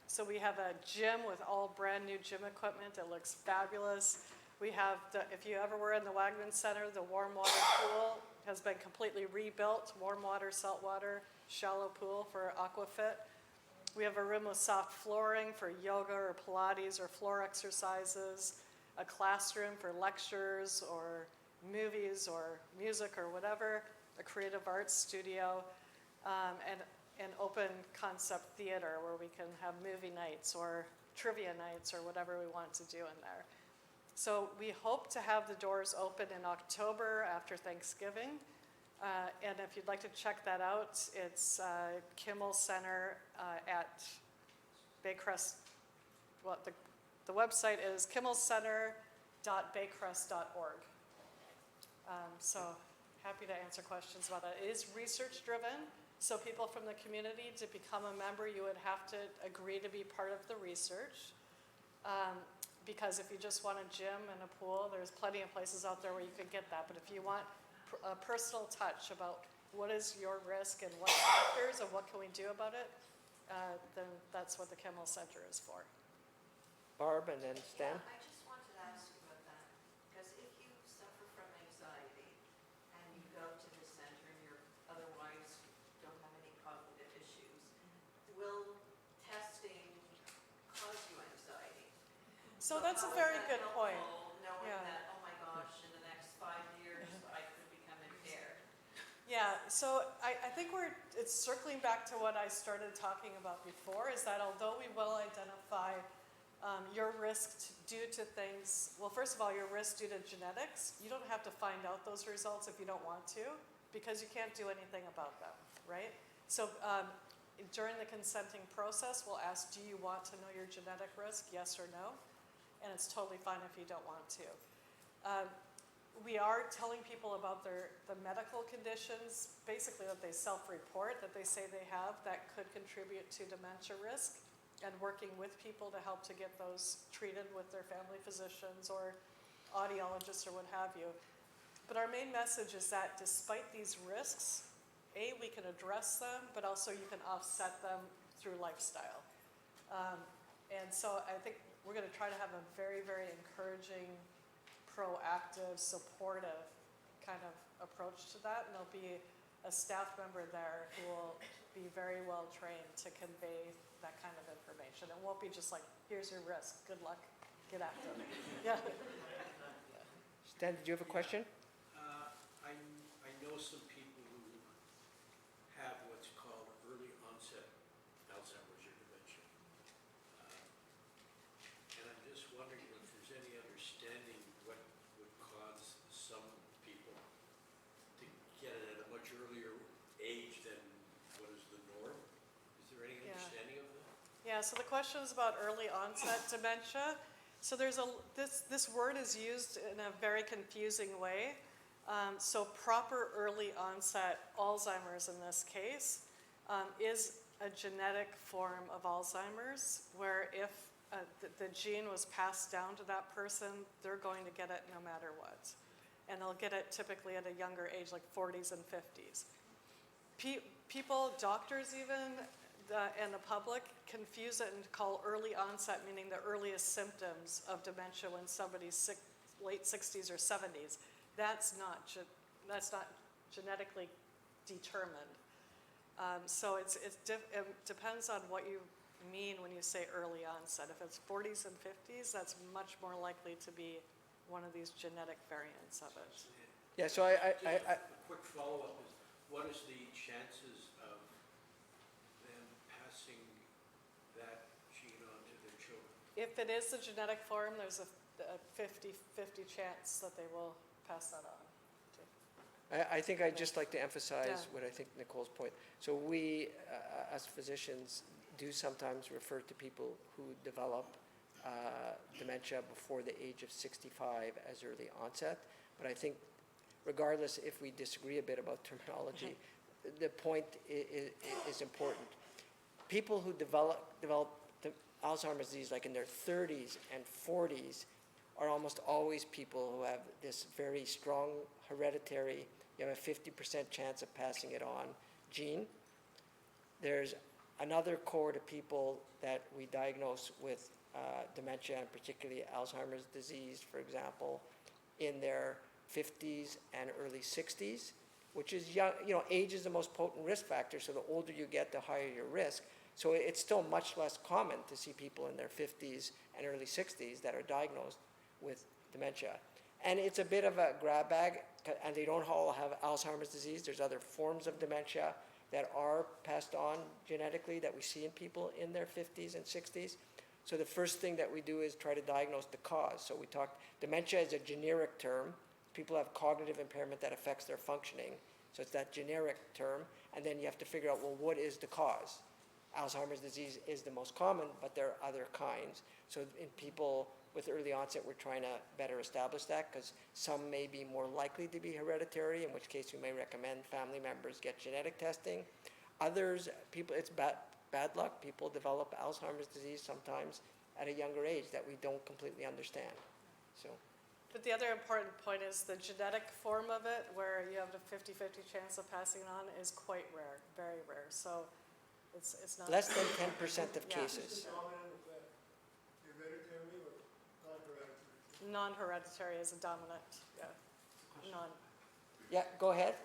So we have a gym with all brand new gym equipment. It looks fabulous. We have, if you ever were in the Wagman Center, the warm water pool has been completely rebuilt. Warm water, salt water, shallow pool for Aquafit. We have a room with soft flooring for yoga or Pilates or floor exercises, a classroom for lectures or movies or music or whatever, a creative arts studio, and an open concept theater where we can have movie nights or trivia nights or whatever we want to do in there. So we hope to have the doors open in October after Thanksgiving. And if you'd like to check that out, it's Kimmel Center at Baycrest. Well, the website is kimmelcenter.baycrest.org. So happy to answer questions about that. It is research-driven, so people from the community, to become a member, you would have to agree to be part of the research. Because if you just want a gym and a pool, there's plenty of places out there where you could get that. But if you want a personal touch about what is your risk and what factors and what can we do about it, then that's what the Kimmel Center is for. Barb and then Stan? Yeah, I just wanted to ask you about that, because if you suffer from anxiety and you go to the center and you're otherwise don't have any cognitive issues, will testing cause you anxiety? So that's a very good point. Knowing Yeah. that, oh my gosh, in the next 5 years, I could become impaired. Yeah, so I think it's circling back to what I started talking about before, is that although we will identify your risk due to things, well, first of all, your risk due to genetics, you don't have to find out those results if you don't want to, because you can't do anything about them, right? So during the consenting process, we'll ask, do you want to know your genetic risk, yes or no? And it's totally fine if you don't want to. We are telling people about the medical conditions, basically that they self-report, that they say they have, that could contribute to dementia risk, and working with people to help to get those treated with their family physicians or audiologists or what have you. But our main message is that despite these risks, A, we can address them, but also you can offset them through lifestyle. And so I think we're going to try to have a very, very encouraging, proactive, supportive kind of approach to that. And there'll be a staff member there who will be very well trained to convey that kind of information. It won't be just like, here's your risk, good luck, get after it. Yeah. Stan, did you have a question? I know some people who have what's called early onset Alzheimer's or dementia. And I'm just wondering if there's any understanding what would cause some people to get it at a much earlier age than what is the norm? Is there any Yeah. understanding of that? Yeah, so the question is about early onset dementia. So this word is used in a very confusing way. So proper early onset Alzheimer's in this case is a genetic form of Alzheimer's, where if the gene was passed down to that person, they're going to get it no matter what. And they'll get it typically at a younger age, like 40s and 50s. People, doctors even, and the public confuse it and call early onset, meaning the earliest symptoms of dementia when somebody's late 60s or 70s. That's not genetically determined. So it depends on what you mean when you say early onset. If it's 40s and 50s, that's much more likely to be one of these genetic variants of it. Yeah, so I A quick follow-up is, what is the chances of them passing that gene on to their children? If it is the genetic form, there's a 50-50 chance that they will pass that on. I think I'd just like to emphasize Yeah. what I think Nicole's point. So we, as physicians, do sometimes refer to people who develop dementia before the age of 65 as early onset. But I think regardless if we disagree a bit about terminology, the point is important. People who develop the Alzheimer's disease like in their 30s and 40s are almost always people who have this very strong hereditary, you have a 50% chance of passing it on gene. There's another cohort of people that we diagnose with dementia, and particularly Alzheimer's disease, for example, in their 50s and early 60s, which is young. Age is the most potent risk factor, so the older you get, the higher your risk. So it's still much less common to see people in their 50s and early 60s that are diagnosed with dementia. And it's a bit of a grab bag, and they don't all have Alzheimer's disease. There's other forms of dementia that are passed on genetically that we see in people in their 50s and 60s. So the first thing that we do is try to diagnose the cause. So dementia is a generic term. People have cognitive impairment that affects their functioning. So it's that generic term. And then you have to figure out, well, what is the cause? Alzheimer's disease is the most common, but there are other kinds. So in people with early onset, we're trying to better establish that, because some may be more likely to be hereditary, in which case we may recommend family members get genetic testing. Others, people, it's bad luck. People develop Alzheimer's disease sometimes at a younger age that we don't completely understand. So, But the other important point is the genetic form of it, where you have a 50-50 chance of passing on, is quite rare, very rare. So it's not. less than 10% of Yeah. cases. Dominant is that hereditary or non-hereditary? Non-hereditary is a dominant, yeah. Non. Yeah, go ahead.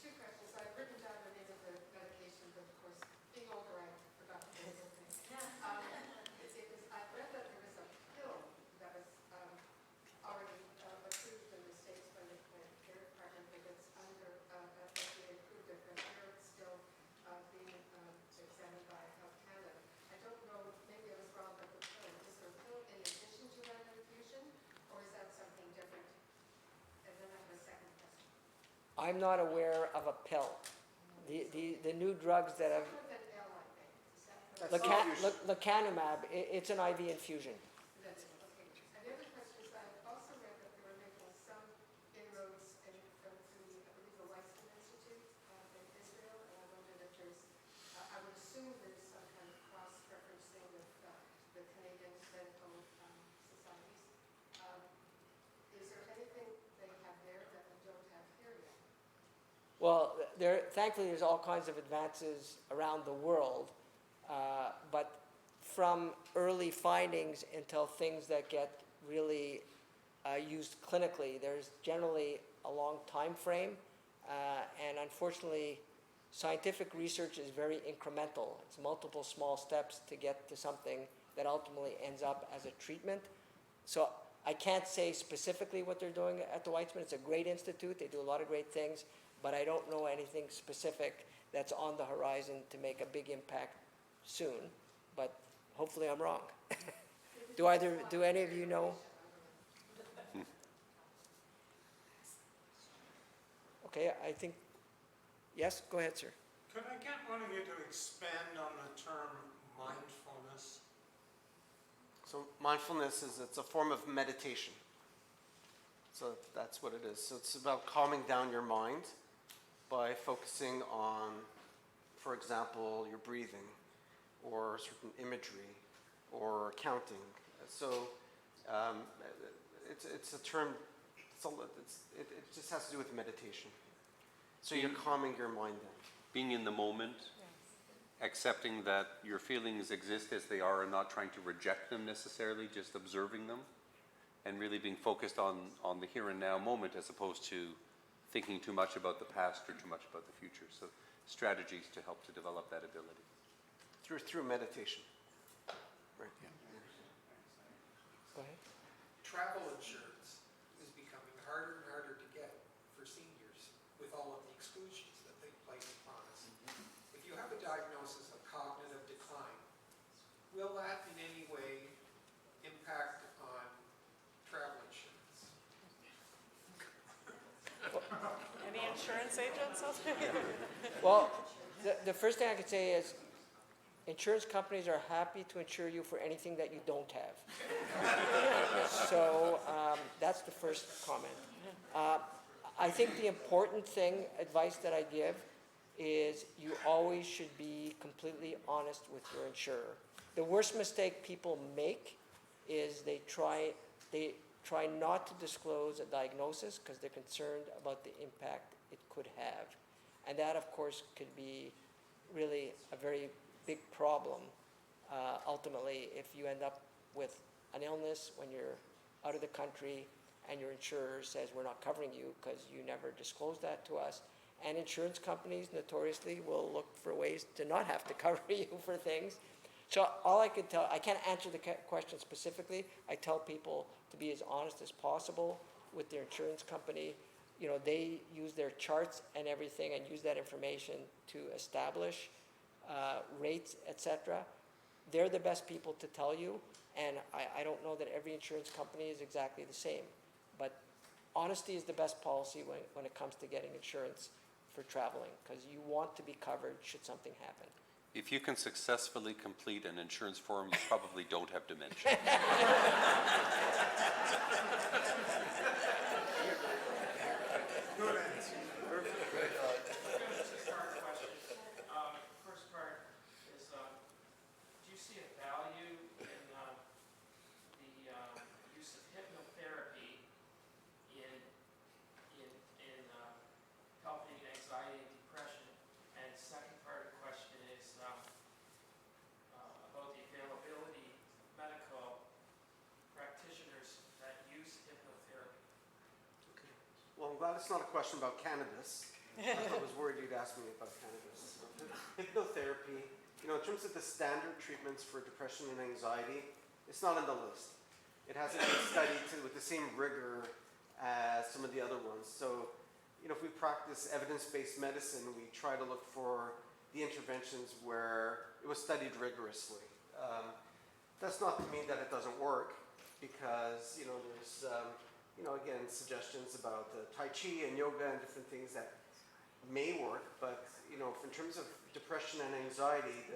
Two questions. I've written down the name of the medication, but of course, being older, I forgot the name of things. I read that there was a pill that was already approved in the States by the Care Department, but it's under, FDA approved it, but here it's still being examined by Health Canada. I don't know, maybe I was wrong, but the pill, is there a pill in addition to that infusion, or is that something different? And then I have a second question. I'm not aware of a pill. The new drugs that have, With an L, I think. Is that correct? lecanemab, it's an IV infusion. That's it, okay. And the other question is, I've also read that they were making some inroads through, I believe, the Weizmann Institute in Israel, and I wondered if there's, I would assume there's some kind of cross-referencing with the Canadian medical societies. Is there anything they have there that we don't have here yet? Well, thankfully, there's all kinds of advances around the world, but from early findings until things that get really used clinically, there's generally a long time frame, and unfortunately, scientific research is very incremental. It's multiple small steps to get to something that ultimately ends up as a treatment. So I can't say specifically what they're doing at the Weizmann. It's a great institute. They do a lot of great things, but I don't know anything specific that's on the horizon to make a big impact soon. But hopefully I'm wrong. Do any of you know? Okay, I think, yes, go ahead, sir. Could I get one of you to expand on the term mindfulness? So mindfulness it's a form of meditation. So that's what it is. So it's about calming down your mind by focusing on, for example, your breathing or certain imagery or counting. So it's a term, it just has to do with meditation. So you're calming your mind down. Being in the moment, accepting that your feelings exist as they are and not trying to reject them necessarily, just observing them, and really being focused on the here and now moment as opposed to thinking too much about the past or too much about the future. So strategies to help to develop that ability. Through meditation. Right. Go ahead. Travel insurance is becoming harder and harder to get for seniors with all of the exclusions that they place upon us. If you have a diagnosis of cognitive decline, will that in any way impact on travel insurance? Any insurance agents out there? Well, the first thing I could say is insurance companies are happy to insure you for anything that you don't have. So that's the first comment. I think the important advice that I give is you always should be completely honest with your insurer. The worst mistake people make is they try not to disclose a diagnosis because they're concerned about the impact it could have. And that, of course, could be really a very big problem ultimately if you end up with an illness when you're out of the country and your insurer says we're not covering you because you never disclosed that to us. And insurance companies notoriously will look for ways to not have to cover you for things. So all I could tell, I can't answer the question specifically. I tell people to be as honest as possible with their insurance company. You know, they use their charts and everything and use that information to establish rates, etc. They're the best people to tell you, and I don't know that every insurance company is exactly the same. But honesty is the best policy when it comes to getting insurance for traveling, because you want to be covered should something happen. If you can successfully complete an insurance form, you probably don't have dementia. Good answer. Great thought. Two-part question. First part is, do you see a value in the use of hypnotherapy in helping anxiety and depression? And second part of the question is about the availability of medical practitioners that use hypnotherapy. Well, I'm glad it's not a question about cannabis. I was worried you'd ask me about cannabis. Hypnotherapy, in terms of the standard treatments for depression and anxiety, it's not on the list. It hasn't been studied with the same rigor as some of the other ones. So, if we practice evidence-based medicine, we try to look for the interventions where it was studied rigorously. That's not to mean that it doesn't work, because, there's, again, suggestions about Tai Chi and yoga and different things that may work, but, in terms of depression and anxiety,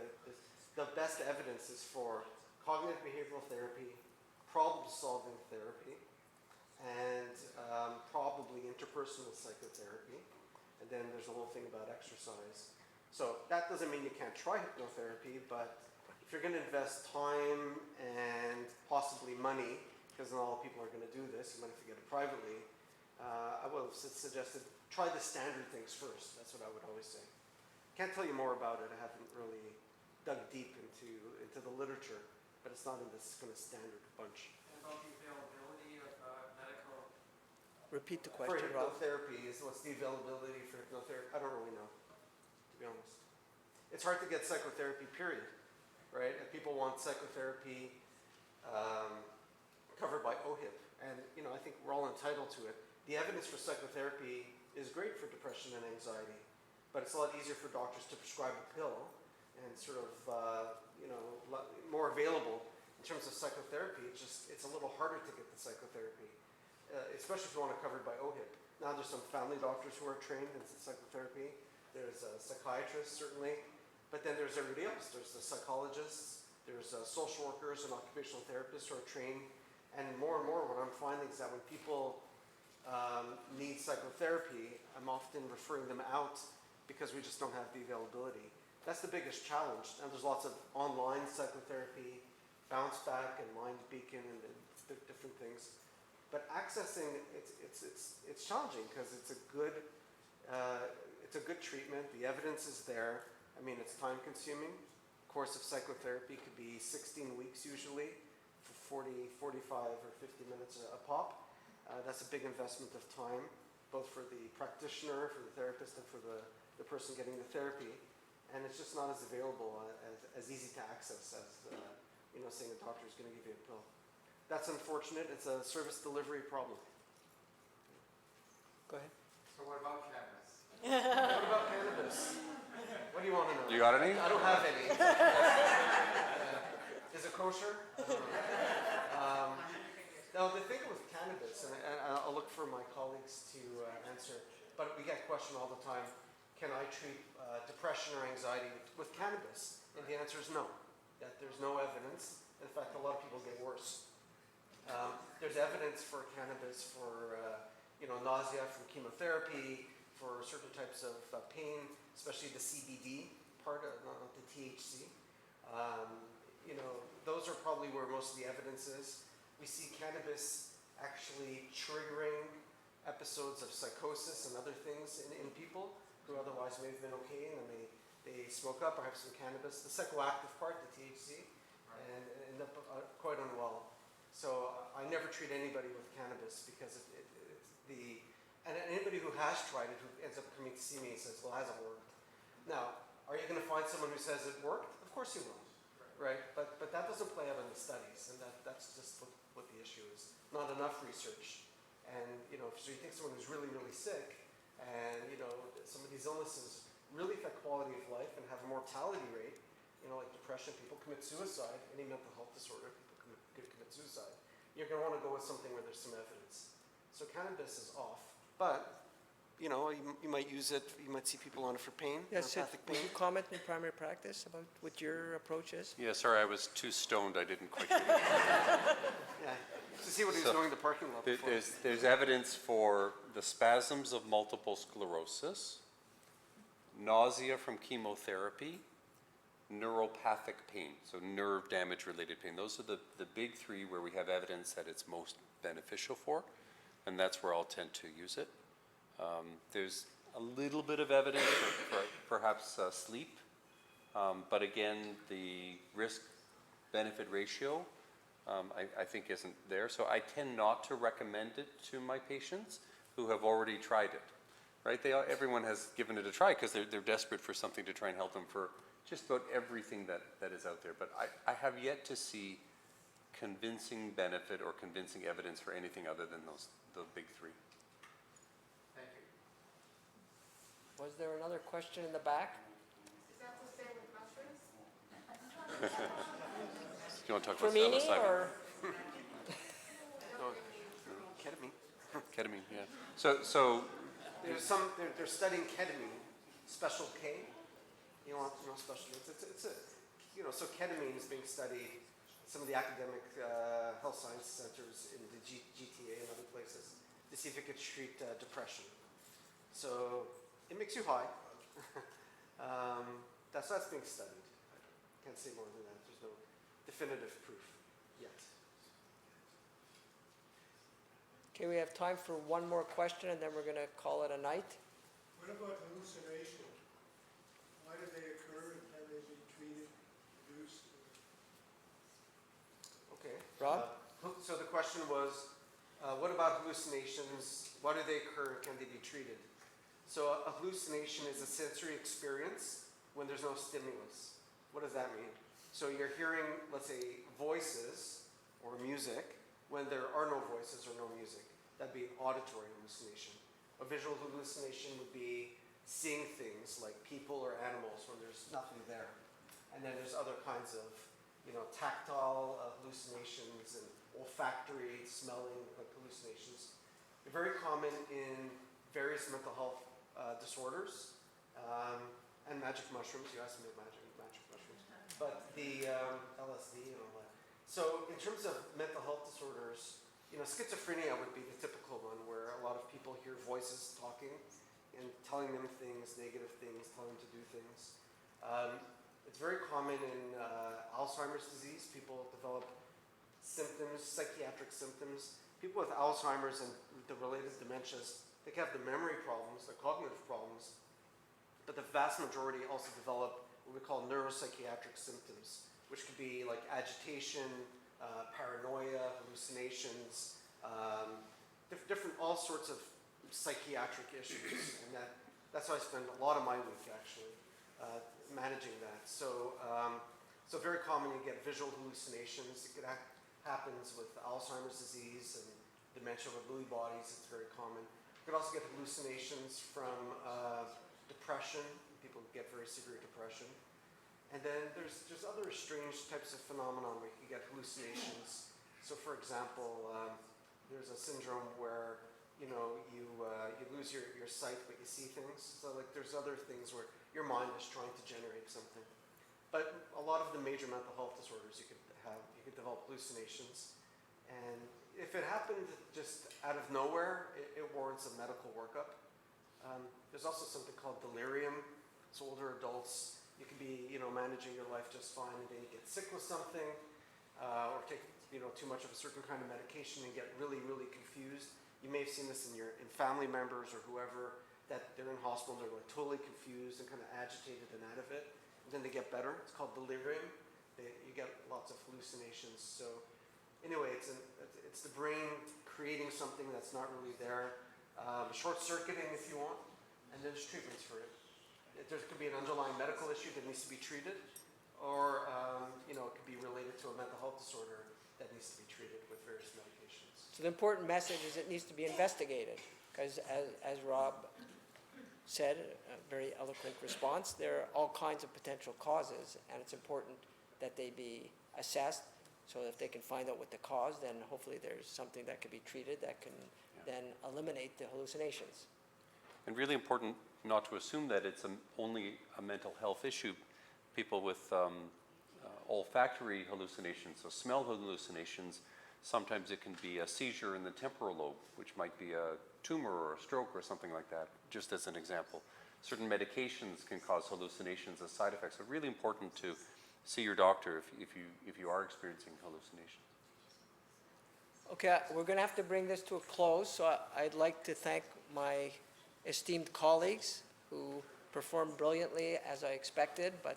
the best evidence is for cognitive behavioral therapy, problem-solving therapy, and probably interpersonal psychotherapy. And then there's a whole thing about exercise. So that doesn't mean you can't try hypnotherapy, but if you're going to invest time and possibly money, because not all people are going to do this, you might have to get it privately, I would have suggested try the standard things first. That's what I would always say. Can't tell you more about it. I haven't really dug deep into the literature, but it's not in this kind of standard bunch. And about the availability of medical. Repeat the For question, Rob. hypnotherapy, what's the availability for hypnotherapy? I don't really know, to be honest. It's hard to get psychotherapy, period, right? And people want psychotherapy covered by OHIP, and I think we're all entitled to it. The evidence for psychotherapy is great for depression and anxiety, but it's a lot easier for doctors to prescribe a pill and sort of, more available. In terms of psychotherapy, it's a little harder to get the psychotherapy, especially if you want it covered by OHIP. Now there's some family doctors who are trained in psychotherapy. There's psychiatrists, certainly, but then there's everybody else. There's the psychologists, there's social workers and occupational therapists who are trained. And more what I'm finding is that when people need psychotherapy, I'm often referring them out because we just don't have the availability. That's the biggest challenge. And there's lots of online psychotherapy, Bounce Back and Mind Beacon and different things. But accessing, it's challenging because it's a good treatment. The evidence is there. I mean, it's time consuming. Course of psychotherapy could be 16 weeks usually, for 40, 45 or 50 minutes a pop. That's a big investment of time, both for the practitioner, for the therapist, and for the person getting the therapy. And it's just not as available, as easy to access as, saying a doctor is going to give you a pill. That's unfortunate. It's a service delivery problem. Go ahead. So what about cannabis? What about cannabis? What do you want to know? You got any? I don't have any. Is it kosher? I don't know. Now, the thing with cannabis, and I'll look for my colleagues to answer, but we get questioned all the time, can I treat depression or anxiety with cannabis? And the answer is no, that there's no evidence. In fact, a lot of people get worse. There's evidence for cannabis for nausea from chemotherapy, for certain types of pain, especially the CBD part of not the THC. Those are probably where most of the evidence is. We see cannabis actually triggering episodes of psychosis and other things in people who otherwise may have been okay, and then they smoke up or have some cannabis, the psychoactive part, the THC, and end up quite unwell. So I never treat anybody with cannabis because and anybody who has tried it, who ends up coming to see me and says, well, it hasn't worked. Now, are you going to find someone who says it worked? Of course you will, right? But that doesn't play out in the studies, and that's just what the issue is. Not enough research. And, so you think someone who's really, really sick, and, some of these illnesses really affect quality of life and have a mortality rate, like depression, people commit suicide, any mental health disorder, people commit suicide. You're going to want to go with something where there's some evidence. So cannabis is off. But you might use it, you might see people on it for pain, Yes, Sid, neuropathic would pain. you comment in primary practice about what your approach is? Yeah, sorry, I was too stoned, I didn't quite get it. Yeah, to see what he was So, doing in the parking lot before. There's evidence for the spasms of multiple sclerosis, nausea from chemotherapy, neuropathic pain, so nerve damage related pain. Those are the big three where we have evidence that it's most beneficial for, and that's where I'll tend to use it. There's a little bit of evidence for perhaps sleep, but again, the risk-benefit ratio I think isn't there. So I tend not to recommend it to my patients who have already tried it, right? Everyone has given it a try because they're desperate for something to try and help them for just about everything that is out there. But I have yet to see convincing benefit or convincing evidence for anything other than the big three. Thank you. Was there another question in the back? Is that the same with mushrooms? Do you want to talk For about me psilocybin? or? No, ketamine. Ketamine, yeah. So They're studying ketamine, special K. You know special. It's a, so ketamine is being studied in some of the academic health science centers in the GTA and other places to see if it could treat depression. So it makes you high. That's being studied. I can't say more than that. There's no definitive proof yet. Okay, we have time for one more question and then we're going to call it a night. What about hallucination? Why do they occur and can they be treated, reduced? Okay. Rob? So the question was, what about hallucinations? Why do they occur and can they be treated? So a hallucination is a sensory experience when there's no stimulus. What does that mean? So you're hearing, let's say, voices or music when there are no voices or no music. That'd be auditory hallucination. A visual hallucination would be seeing things like people or animals when there's nothing there. And then there's other kinds of, tactile hallucinations and olfactory, smelling hallucinations. They're very common in various mental health disorders and magic mushrooms. You asked me about magic mushrooms, but the LSD and all that. So in terms of mental health disorders, schizophrenia would be the typical one where a lot of people hear voices talking and telling them things, negative things, telling them to do things. It's very common in Alzheimer's disease. People develop symptoms, psychiatric symptoms. People with Alzheimer's and the related dementias, they can have the memory problems, the cognitive problems, but the vast majority also develop what we call neuropsychiatric symptoms, which could be like agitation, paranoia, hallucinations, different, all sorts of psychiatric issues, and that's how I spend a lot of my week actually, managing that. So very common you get visual hallucinations. It happens with Alzheimer's disease and dementia with Lewy bodies. It's very common. You could also get hallucinations from depression. People get very severe depression. And then there's other strange types of phenomenon where you can get hallucinations. So for example, there's a syndrome where you lose your sight but you see things. So like there's other things where your mind is trying to generate something. But a lot of the major mental health disorders you could develop hallucinations. And if it happened just out of nowhere, it warrants a medical workup. There's also something called delirium. It's older adults. You could be, managing your life just fine, and then you get sick with something, or take, too much of a certain kind of medication and get really, really confused. You may have seen this in family members or whoever, that they're in hospital, they're like totally confused and kind of agitated and out of it. And then they get better. It's called delirium. You get lots of hallucinations. So anyway, it's the brain creating something that's not really there. Short-circuiting if you want, and there's treatments for it. There could be an underlying medical issue that needs to be treated, or it could be related to a mental health disorder that needs to be treated with various medications. So the important message is it needs to be investigated, because as Rob said, a very eloquent response, there are all kinds of potential causes, and it's important that they be assessed. So if they can find out what the cause, then hopefully there's something that can be treated that can then eliminate the hallucinations. And really important not to assume that it's only a mental health issue. People with olfactory hallucinations, so smell hallucinations, sometimes it can be a seizure in the temporal lobe, which might be a tumor or a stroke or something like that, just as an example. Certain medications can cause hallucinations as side effects. So really important to see your doctor if you are experiencing hallucinations. Okay, we're going to have to bring this to a close, so I'd like to thank my esteemed colleagues who performed brilliantly as I expected, but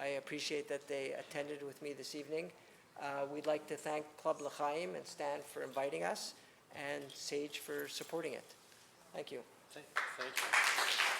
I appreciate that they attended with me this evening. We'd like to thank Club L'Chaim and Stan for inviting us, and Sage for supporting it. Thank you. Thank you.